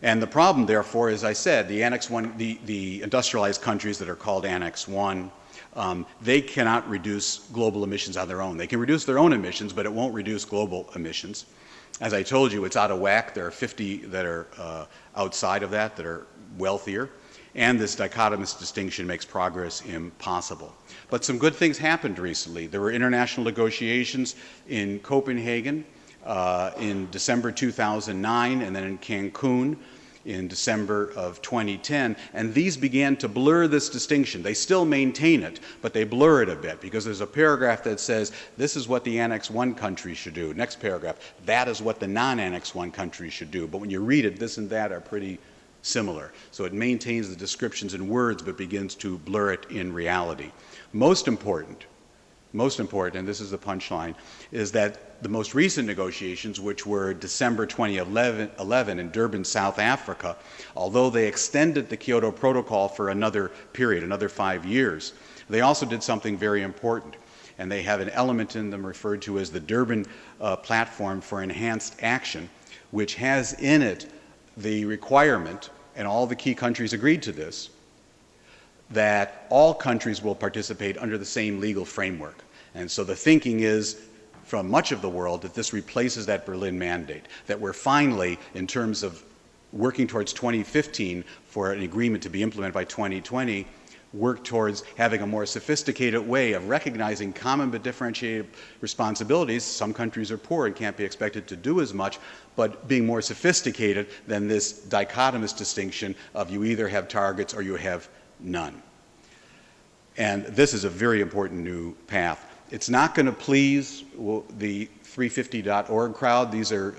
And the problem, therefore, as I said, the Annex 1, the industrialized countries that are called Annex 1, they cannot reduce global emissions on their own. They can reduce their own emissions, but it won't reduce global emissions. As I told you, it's out of whack. There are 50 that are outside of that are wealthier. And this dichotomous distinction makes progress impossible. But some good things happened recently. There were international negotiations in Copenhagen in December 2009, and then in Cancun in December of 2010, and these began to blur this distinction. They still maintain it, but they blur it a bit, because there's a paragraph that says, this is what the Annex 1 countries should do. Next paragraph, that is what the non-Annex 1 countries should do. But when you read it, this and that are pretty similar. So it maintains the descriptions in words, but begins to blur it in reality. Most important, and this is the punchline, is that the most recent negotiations, which were December 2011 in Durban, South Africa, although they extended the Kyoto Protocol for another period, another 5 years, they also did something very important. And they have an element in them referred to as the Durban Platform for Enhanced Action, which has in it the requirement, and all the key countries agreed to this, that all countries will participate under the same legal framework. And so the thinking is, from much of the world, that this replaces that Berlin mandate, that we're finally, in terms of working towards 2015 for an agreement to be implemented by 2020, work towards having a more sophisticated way of recognizing common but differentiated responsibilities. Some countries are poor and can't be expected to do as much, but being more sophisticated than this dichotomous distinction of you either have targets or you have none. And this is a very important new path. It's not going to please the 350.org crowd. These are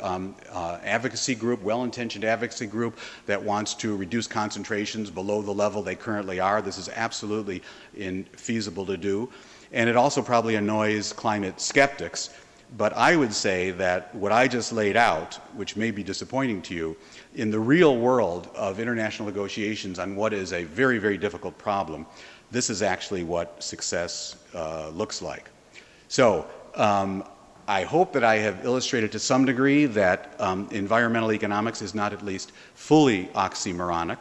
advocacy group, well-intentioned advocacy group that wants to reduce concentrations below the level they currently are. This is absolutely infeasible to do. And it also probably annoys climate skeptics. But I would say that what I just laid out, which may be disappointing to you, in the real world of international negotiations on what is a very, very difficult problem, this is actually what success looks like. So I hope that I have illustrated to some degree that environmental economics is not at least fully oxymoronic,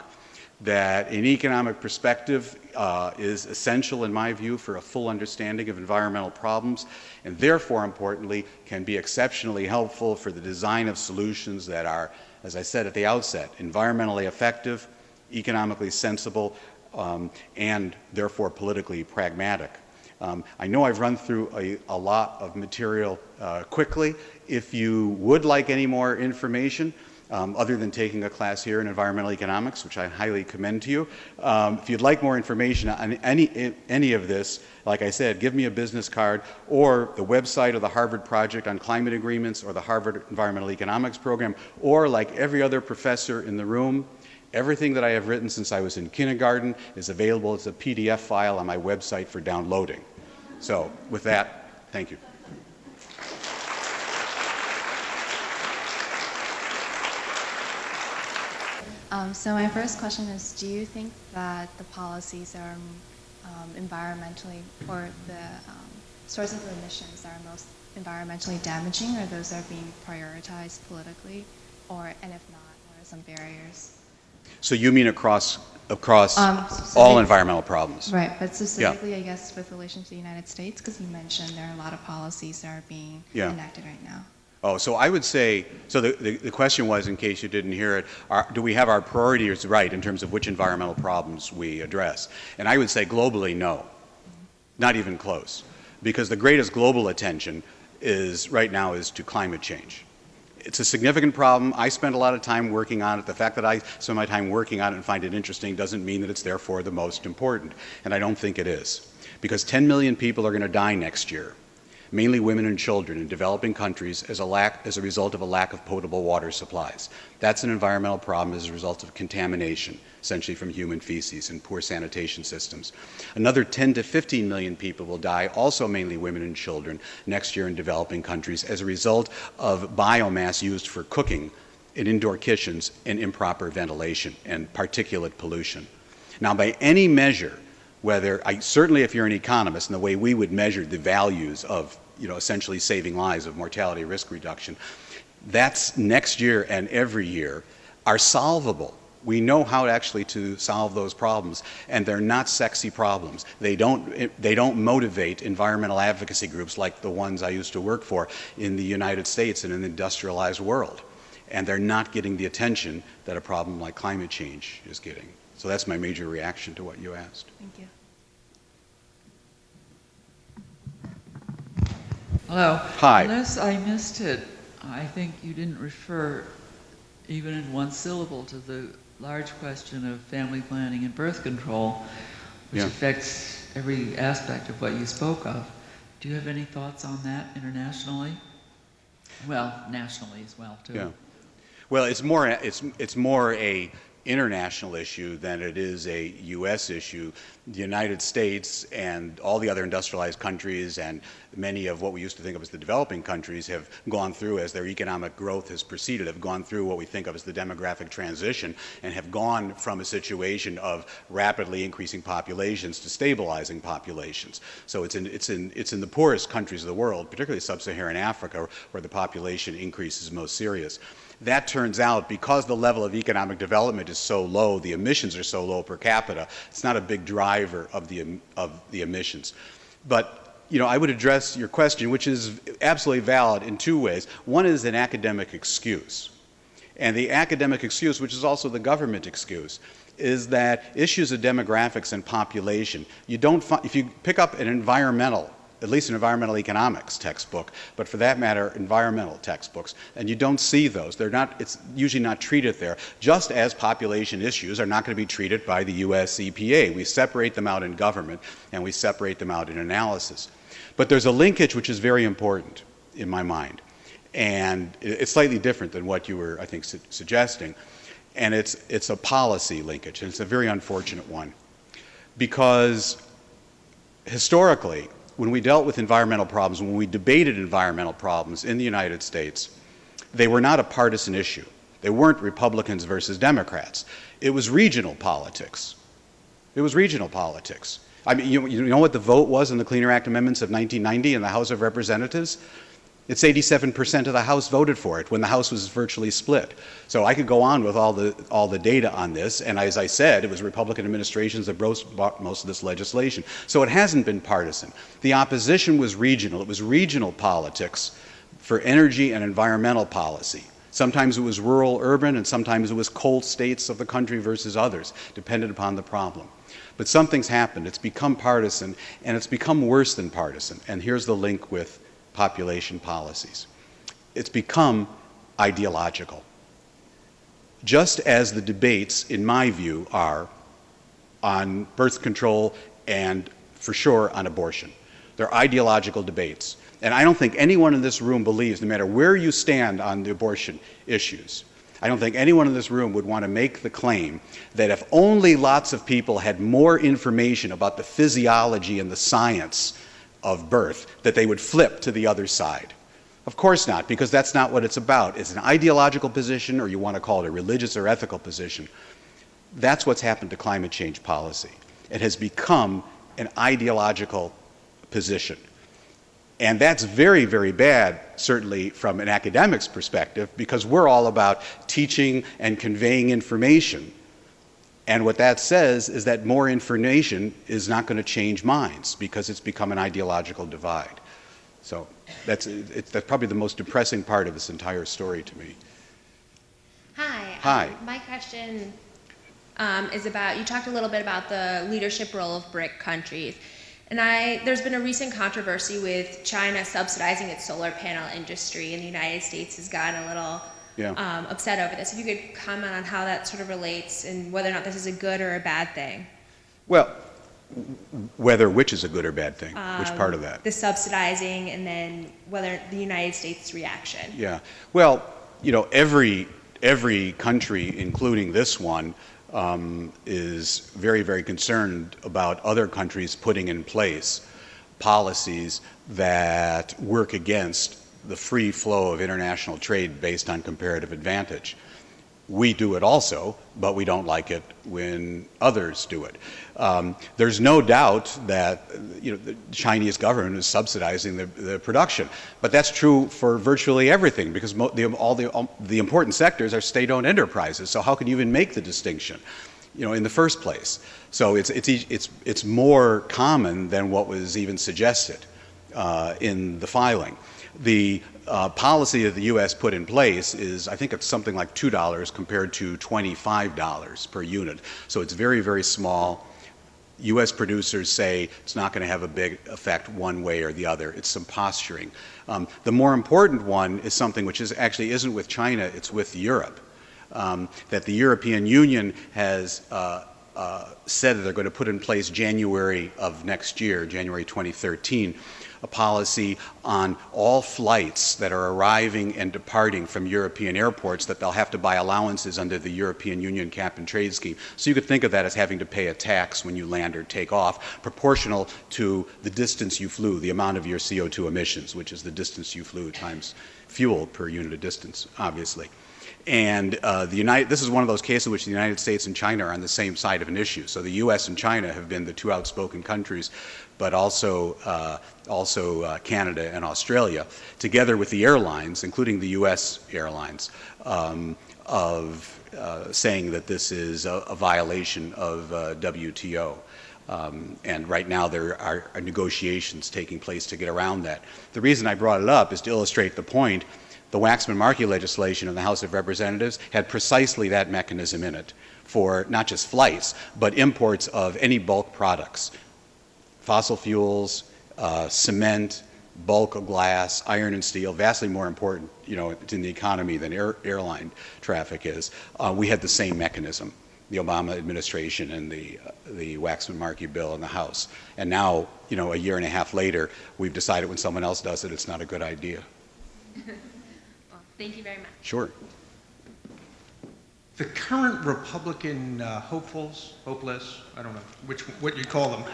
that an economic perspective is essential, in my view, for a full understanding of environmental problems, and therefore, importantly, can be exceptionally helpful for the design of solutions that are, as I said at the outset, environmentally effective, economically sensible, and therefore politically pragmatic. I know I've run through a lot of material quickly. If you would like any more information, other than taking a class here in environmental economics, which I highly commend to you, if you'd like more information on any of this, like I said, give me a business card or the website of the Harvard Project on Climate Agreements or the Harvard Environmental Economics Program, or like every other professor in the room, everything that I have written since I was in kindergarten is available as a PDF file on my website for downloading. So with that, thank you. So my first question is, do you think that the policies are environmentally, or the sources of emissions that are most environmentally damaging, or those that are being prioritized politically, and if not, what are some barriers? So you mean across all environmental problems? Right, but specifically, I guess, with relation to the United States, because you mentioned there are a lot of policies that are being enacted right now. Oh, so I would say, so the question was, in case you didn't hear it, do we have our priorities right in terms of which environmental problems we address? And I would say globally, no, not even close, because the greatest global attention right now is to climate change. It's a significant problem. I spend a lot of time working on it. The fact that I spend my time working on it and find it interesting doesn't mean that it's therefore the most important, and I don't think it is, because 10 million people are going to die next year, mainly women and children in developing countries as a result of a lack of potable water supplies. That's an environmental problem as a result of contamination, essentially from human feces and poor sanitation systems. Another 10 to 15 million people will die, also mainly women and children, next year in developing countries as a result of biomass used for cooking in indoor kitchens and improper ventilation and particulate pollution. Now, by any measure, certainly if you're an economist and the way we would measure the values of essentially saving lives, of mortality risk reduction, that's next year and every year are solvable. We know how actually to solve those problems, and they're not sexy problems. They don't motivate environmental advocacy groups like the ones I used to work for in the United States and in the industrialized world. And they're not getting the attention that a problem like climate change is getting. So that's my major reaction to what you asked. Thank you. Hello. Hi. Unless I missed it, I think you didn't refer even in one syllable to the large question of family planning and birth control, which affects every aspect of what you spoke of. Do you have any thoughts on that internationally? Well, nationally as well, too. Yeah. Well, it's more a international issue than it is a U.S. issue. The United States and all the other industrialized countries and many of what we used to think of as the developing countries have gone through, as their economic growth has proceeded, have gone through what we think of as the demographic transition and have gone from a situation of rapidly increasing populations to stabilizing populations. So it's in the poorest countries of the world, particularly sub-Saharan Africa, where the population increase is most serious. That turns out, because the level of economic development is so low, the emissions are so low per capita, it's not a big driver of the emissions. But I would address your question, which is absolutely valid, in two ways. One is an academic excuse. And the academic excuse, which is also the government excuse, is that issues of demographics and population, if you pick up an at least an environmental economics textbook, but for that matter, environmental textbooks, and you don't see those. It's usually not treated there, just as population issues are not going to be treated by the US EPA. We separate them out in government, and we separate them out in analysis. But there's a linkage which is very important in my mind, and it's slightly different than what you were, I think, suggesting, and it's a policy linkage, and it's a very unfortunate one, because historically, when we dealt with environmental problems, when we debated environmental problems in the United States, they were not a partisan issue. They weren't Republicans versus Democrats. It was regional politics. It was regional politics. I mean, you know what the vote was in the Clean Air Act amendments of 1990 in the House of Representatives? It's 87% of the House voted for it when the House was virtually split. So I could go on with all the data on this, and as I said, it was Republican administrations that brought most of this legislation. So it hasn't been partisan. The opposition was regional. It was regional politics for energy and environmental policy. Sometimes it was rural, urban, and sometimes it was coal states of the country versus others, dependent upon the problem. But something's happened. It's become partisan, and it's become worse than partisan. And here's the link with population policies. It's become ideological. Just as the debates, in my view, are on birth control and, for sure, on abortion. They're ideological debates. And I don't think anyone in this room believes, no matter where you stand on the abortion issues, I don't think anyone in this room would want to make the claim that if only lots of people had more information about the physiology and the science of birth, that they would flip to the other side. Of course not, because that's not what it's about. It's an ideological position, or you want to call it a religious or ethical position. That's what's happened to climate change policy. It has become an ideological position. And that's very, very bad, certainly from an academic's perspective, because we're all about teaching and conveying information. And what that says is that more information is not going to change minds, because it's become an ideological divide. So that's probably the most depressing part of this entire story to me. Hi. Hi. My question is about, you talked a little bit about the leadership role of BRIC countries. And there's been a recent controversy with China subsidizing its solar panel industry, and the United States has gotten a little upset over this. If you could comment on how that sort of relates and whether or not this is a good or a bad thing. Well, which is a good or bad thing? Which part of that? The subsidizing, and then whether the United States' reaction. Yeah. Well, every country, including this one, is very, very concerned about other countries putting in place policies that work against the free flow of international trade based on comparative advantage. We do it also, but we don't like it when others do it. There's no doubt that the Chinese government is subsidizing the production, but that's true for virtually everything, because all the important sectors are state-owned enterprises. So how can you even make the distinction, in the first place? So it's more common than what was even suggested in the filing. The policy that the U.S. put in place is, I think it's something like $2 compared to $25 per unit. So it's very, very small. U.S. producers say it's not going to have a big effect one way or the other. It's some posturing. The more important one is something which is actually isn't with China, it's with Europe. That the European Union has said that they're going to put in place January of next year, January 2013, a policy on all flights that are arriving and departing from European airports that they'll have to buy allowances under the European Union cap and trade scheme. So you could think of that as having to pay a tax when you land or take off, proportional to the distance you flew, the amount of your CO2 emissions, which is the distance you flew times fuel per unit of distance, obviously. And this is one of those cases in which the United States and China are on the same side of an issue. So the U.S. and China have been the two outspoken countries, but also Canada and Australia, together with the airlines, including the U.S. airlines, of saying that this is a violation of WTO. And right now there are negotiations taking place to get around that. The reason I brought it up is to illustrate the point. The Waxman-Markey legislation in the House of Representatives had precisely that mechanism in it for not just flights, but imports of any bulk products, fossil fuels, cement, bulk of glass, iron and steel, vastly more important, in the economy than airline traffic is. We had the same mechanism, the Obama administration and the Waxman-Markey bill in the House. And now, a year and a half later, we've decided when someone else does it, it's not a good idea. Thank you very much. Sure. The current Republican hopeless, I don't know what you call them,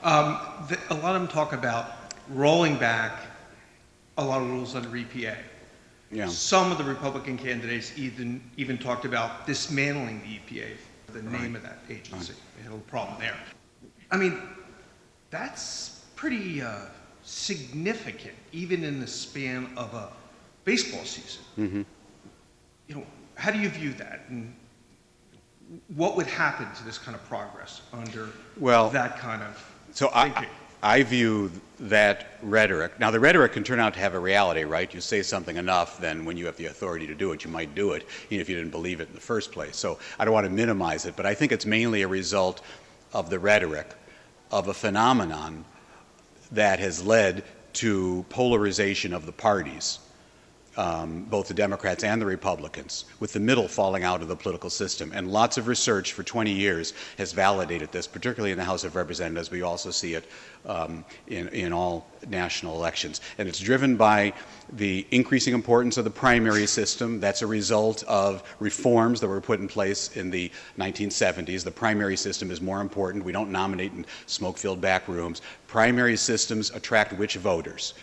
a lot of them talk about rolling back a lot of rules under EPA. Yeah. Some of the Republican candidates even talked about dismantling the EPA, the name of that agency. Right. They had a little problem there. I mean, that's pretty significant, even in the span of a baseball season. Mm-hmm. How do you view that, and what would happen to this kind of progress under that kind of thinking? I view that rhetoric. Now, the rhetoric can turn out to have a reality, right? You say something enough, then when you have the authority to do it, you might do it, even if you didn't believe it in the first place. So I don't want to minimize it, but I think it's mainly a result of the rhetoric of a phenomenon that has led to polarization of the parties. Both the Democrats and the Republicans, with the middle falling out of the political system. And lots of research for 20 years has validated this, particularly in the House of Representatives. We also see it in all national elections. And it's driven by the increasing importance of the primary system. That's a result of reforms that were put in place in the 1970s. The primary system is more important. We don't nominate in smoke-filled back rooms. Primary systems attract which voters?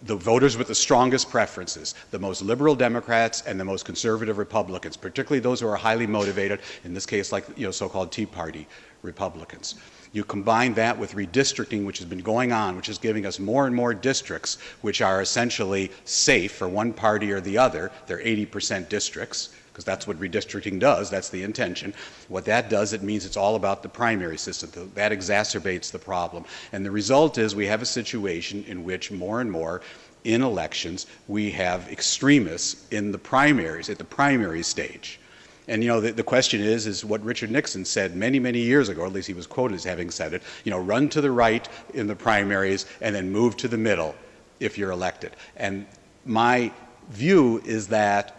The voters with the strongest preferences, the most liberal Democrats and the most conservative Republicans, particularly those who are highly motivated, in this case like so-called Tea Party Republicans. You combine that with redistricting, which has been going on, which is giving us more and more districts which are essentially safe for one party or the other. They're 80% districts, because that's what redistricting does. That's the intention. What that does, it means it's all about the primary system. That exacerbates the problem. And the result is we have a situation in which more and more in elections we have extremists in the primaries, at the primary stage. And the question is what Richard Nixon said many, many years ago, or at least he was quoted as having said it, run to the right in the primaries and then move to the middle if you're elected. And my view is that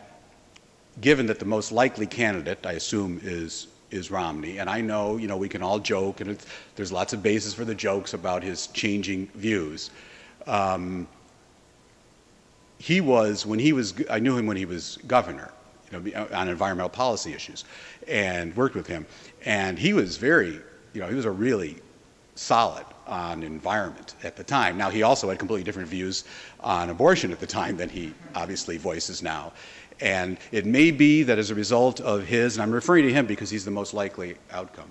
given that the most likely candidate, I assume, is Romney, and I know, we can all joke, and there's lots of basis for the jokes about his changing views. I knew him when he was governor, on environmental policy issues, and worked with him, and he was he was a really solid on environment at the time. Now, he also had completely different views on abortion at the time than he obviously voices now. And it may be that as a result of his, and I'm referring to him because he's the most likely outcome,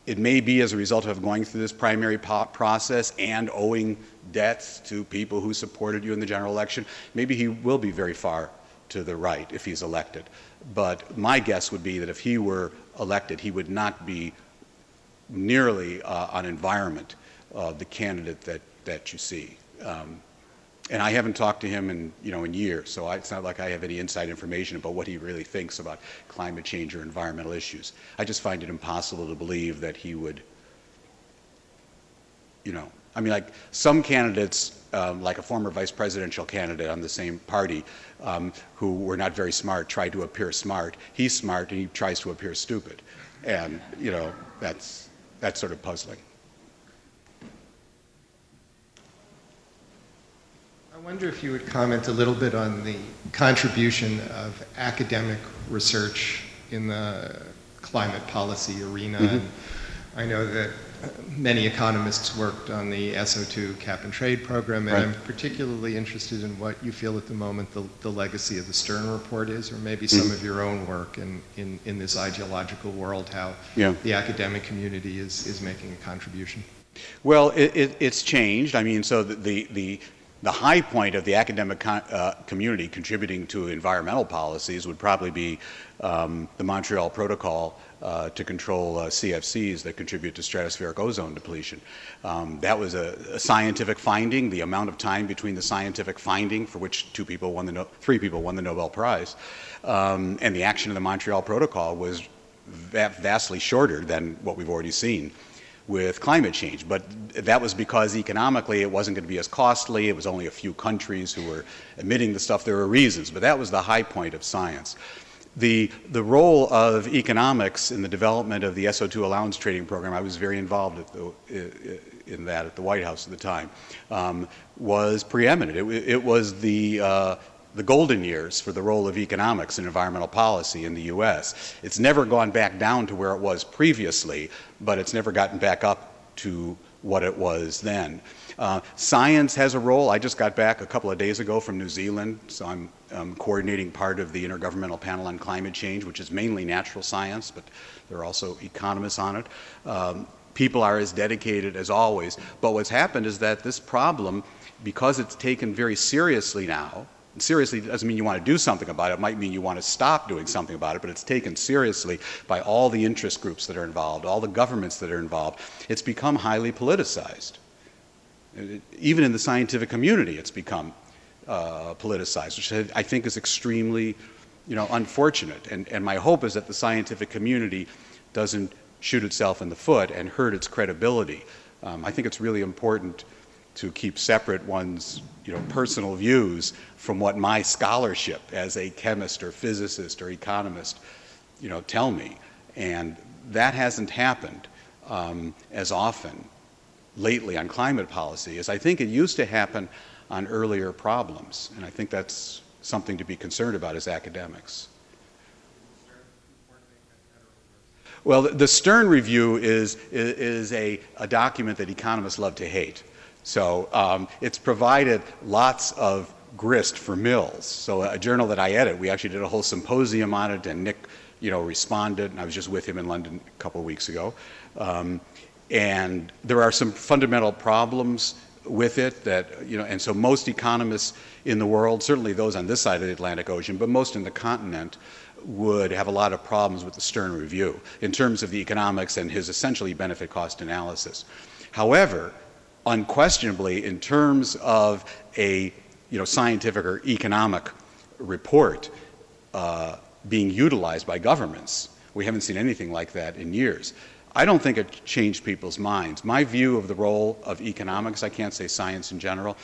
it may be as a result of going through this primary process and owing debts to people who supported you in the general election, maybe he will be very far to the right if he's elected. But my guess would be that if he were elected, he would not be nearly on environment the candidate that you see. And I haven't talked to him in years, so it's not like I have any inside information about what he really thinks about climate change or environmental issues. I just find it impossible to believe that he would, like some candidates, like a former vice presidential candidate on the same party, who were not very smart, tried to appear smart. He's smart and he tries to appear stupid. And, that's sort of puzzling. I wonder if you would comment a little bit on the contribution of academic research in the climate policy arena. Mm-hmm. And I know that many economists worked on the SO2 cap-and-trade program, and Right. I'm particularly interested in what you feel at the moment the legacy of the Stern report is, or maybe some of your own work in this ideological world, how the academic community is making a contribution. Well, it's changed. I mean, so the high point of the academic community contributing to environmental policies would probably be the Montreal Protocol to control CFCs that contribute to stratospheric ozone depletion. That was a scientific finding. The amount of time between the scientific finding, for which three people won the Nobel Prize, and the action of the Montreal Protocol was vastly shorter than what we've already seen with climate change. But that was because economically it wasn't going to be as costly. It was only a few countries who were emitting the stuff. There were reasons, but that was the high point of science. The role of economics in the development of the SO2 allowance trading program, I was very involved in that at the White House at the time, was preeminent. It was the golden years for the role of economics in environmental policy in the U.S. It's never gone back down to where it was previously, but it's never gotten back up to what it was then. Science has a role. I just got back a couple of days ago from New Zealand, so I'm coordinating part of the Intergovernmental Panel on Climate Change, which is mainly natural science, but there are also economists on it. People are as dedicated as always, but what's happened is that this problem, because it's taken very seriously now, seriously doesn't mean you want to do something about it. It might mean you want to stop doing something about it, but it's taken seriously by all the interest groups that are involved, all the governments that are involved. It's become highly politicized. Even in the scientific community, it's become politicized, which I think is extremely, unfortunate. And my hope is that the scientific community doesn't shoot itself in the foot and hurt its credibility. I think it's really important to keep separate one's personal views from what my scholarship as a chemist or physicist or economist tell me. And that hasn't happened as often lately on climate policy as I think it used to happen on earlier problems. And I think that's something to be concerned about as academics. Well, the Stern Review is a document that economists love to hate. So it's provided lots of grist for mills. So a journal that I edit, we actually did a whole symposium on it, and Nick, responded, and I was just with him in London a couple of weeks ago. And there are some fundamental problems with it that, and so most economists in the world, certainly those on this side of the Atlantic Ocean, but most in the continent, would have a lot of problems with the Stern Review in terms of the economics and his essentially benefit cost analysis. However, unquestionably, in terms of a scientific or economic report being utilized by governments, we haven't seen anything like that in years. I don't think it changed people's minds. My view of the role of economics, I can't say science in general,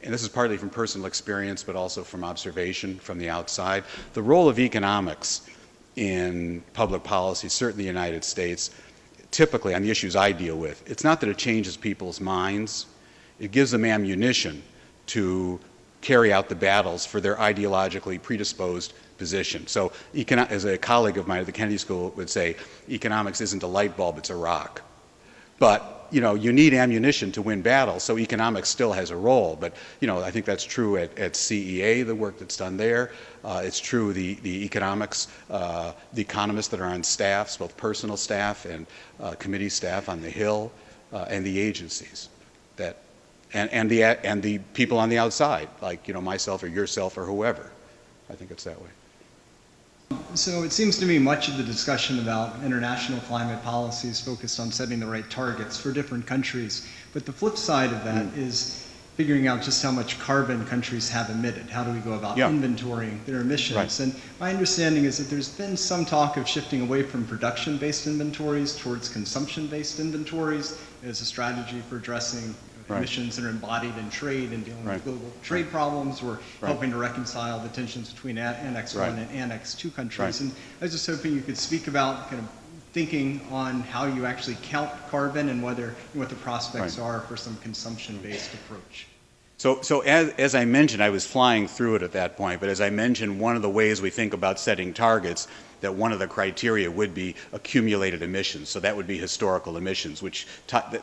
and this is partly from personal experience but also from observation from the outside, the role of economics in public policy, certainly in the United States, typically on the issues I deal with, it's not that it changes people's minds, it gives them ammunition to carry out the battles for their ideologically predisposed position. So as a colleague of mine at the Kennedy School would say, economics isn't a light bulb, it's a rock. But you need ammunition to win battles, so economics still has a role. But I think that's true at CEA, the work that's done there. It's true the economics, the economists that are on staffs, both personal staff and committee staff on the Hill, and the agencies that, and the people on the outside, like myself or yourself or whoever. I think it's that way. So it seems to me much of the discussion about international climate policy is focused on setting the right targets for different countries. But the flip side of that is figuring out just how much carbon countries have emitted. How do we go about inventorying their emissions? Right. And my understanding is that there's been some talk of shifting away from production-based inventories towards consumption-based inventories as a strategy for addressing emissions that are embodied in trade and dealing with global trade problems, or helping to reconcile the tensions between Annex 1 and Annex 2 countries. And I was just hoping you could speak about kind of thinking on how you actually count carbon and what the prospects are for some consumption-based approach. So as I mentioned, I was flying through it at that point, but as I mentioned, one of the ways we think about setting targets, that one of the criteria would be accumulated emissions. So that would be historical emissions, which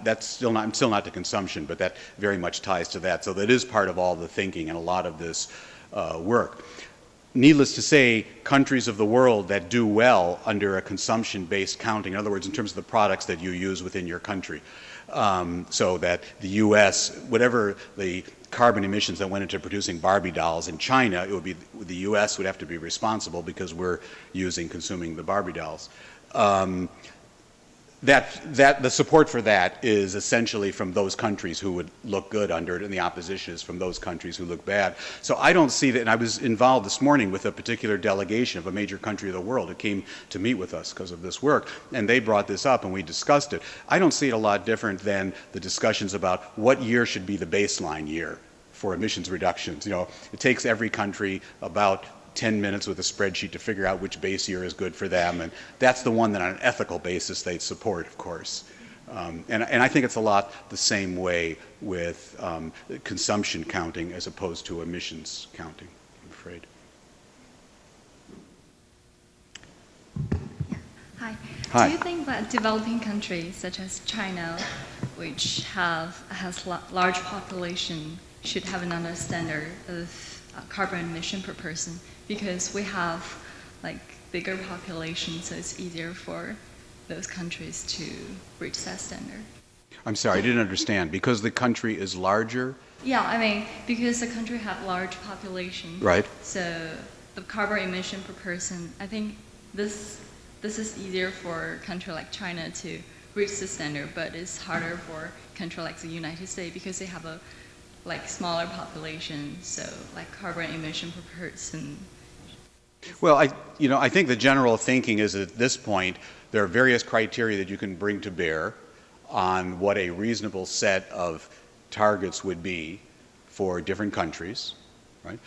that's still not the consumption, but that very much ties to that. So that is part of all the thinking and a lot of this work. Needless to say, countries of the world that do well under a consumption-based counting, in other words, in terms of the products that you use within your country, so that the U.S., whatever the carbon emissions that went into producing Barbie dolls in China, it would be the U.S. would have to be responsible because we're consuming the Barbie dolls. The support for that is essentially from those countries who would look good under it, and the opposition is from those countries who look bad. So I don't see that, and I was involved this morning with a particular delegation of a major country of the world who came to meet with us because of this work, and they brought this up and we discussed it. I don't see it a lot different than the discussions about what year should be the baseline year for emissions reductions. You know, it takes every country about 10 minutes with a spreadsheet to figure out which base year is good for them, and that's the one that on an ethical basis they'd support, of course. And I think it's a lot the same way with consumption counting as opposed to emissions counting, I'm afraid. Hi. Hi. Do you think that developing countries such as China, which has large population, should have another standard of carbon emission per person, because we have like bigger population, so it's easier for those countries to reach that standard? I'm sorry, I didn't understand. Because the country is larger? Yeah, I mean, because the country have large population. Right. So the carbon emission per person, I think this is easier for a country like China to reach the standard, but it's harder for a country like the United States because they have a smaller population, so like carbon emission per person. Well, I think the general thinking is that at this point there are various criteria that you can bring to bear on what a reasonable set of targets would be for different countries, right?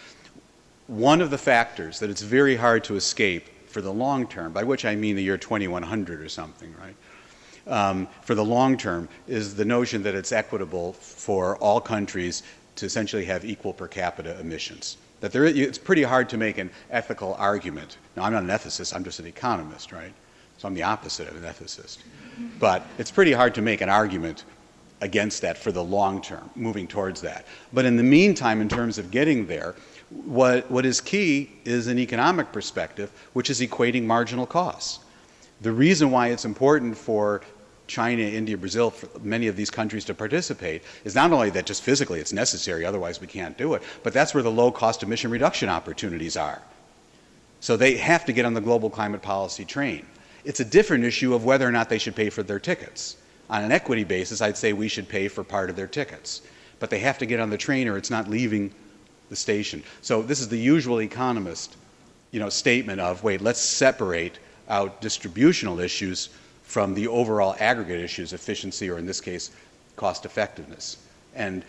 One of the factors that it's very hard to escape for the long term, by which I mean the year 2100 or something, right? For the long term is the notion that it's equitable for all countries to essentially have equal per capita emissions. That it's pretty hard to make an ethical argument. Now, I'm not an ethicist, I'm just an economist, right? So I'm the opposite of an ethicist. But it's pretty hard to make an argument against that for the long term, moving towards that. But in the meantime, in terms of getting there, what is key is an economic perspective, which is equating marginal costs. The reason why it's important for China, India, Brazil, for many of these countries to participate is not only that just physically it's necessary, otherwise we can't do it, but that's where the low-cost emission reduction opportunities are. So they have to get on the global climate policy train. It's a different issue of whether or not they should pay for their tickets. On an equity basis, I'd say we should pay for part of their tickets. But they have to get on the train or it's not leaving the station. So this is the usual economist, statement of, wait, let's separate out distributional issues from the overall aggregate issues, efficiency, or in this case, cost effectiveness. And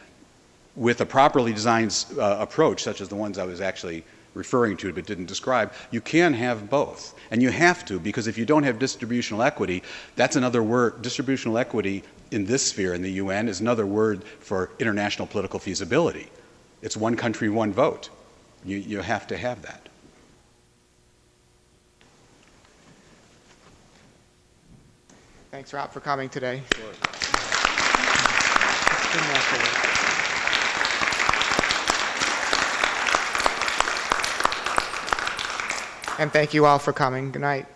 with a properly designed approach, such as the ones I was actually referring to but didn't describe, you can have both. And you have to, because if you don't have distributional equity, that's another word. Distributional equity in this sphere, in the UN, is another word for international political feasibility. It's one country, one vote. You have to have that. Thanks, Rob, for coming today. Sure. And thank you all for coming. Good night.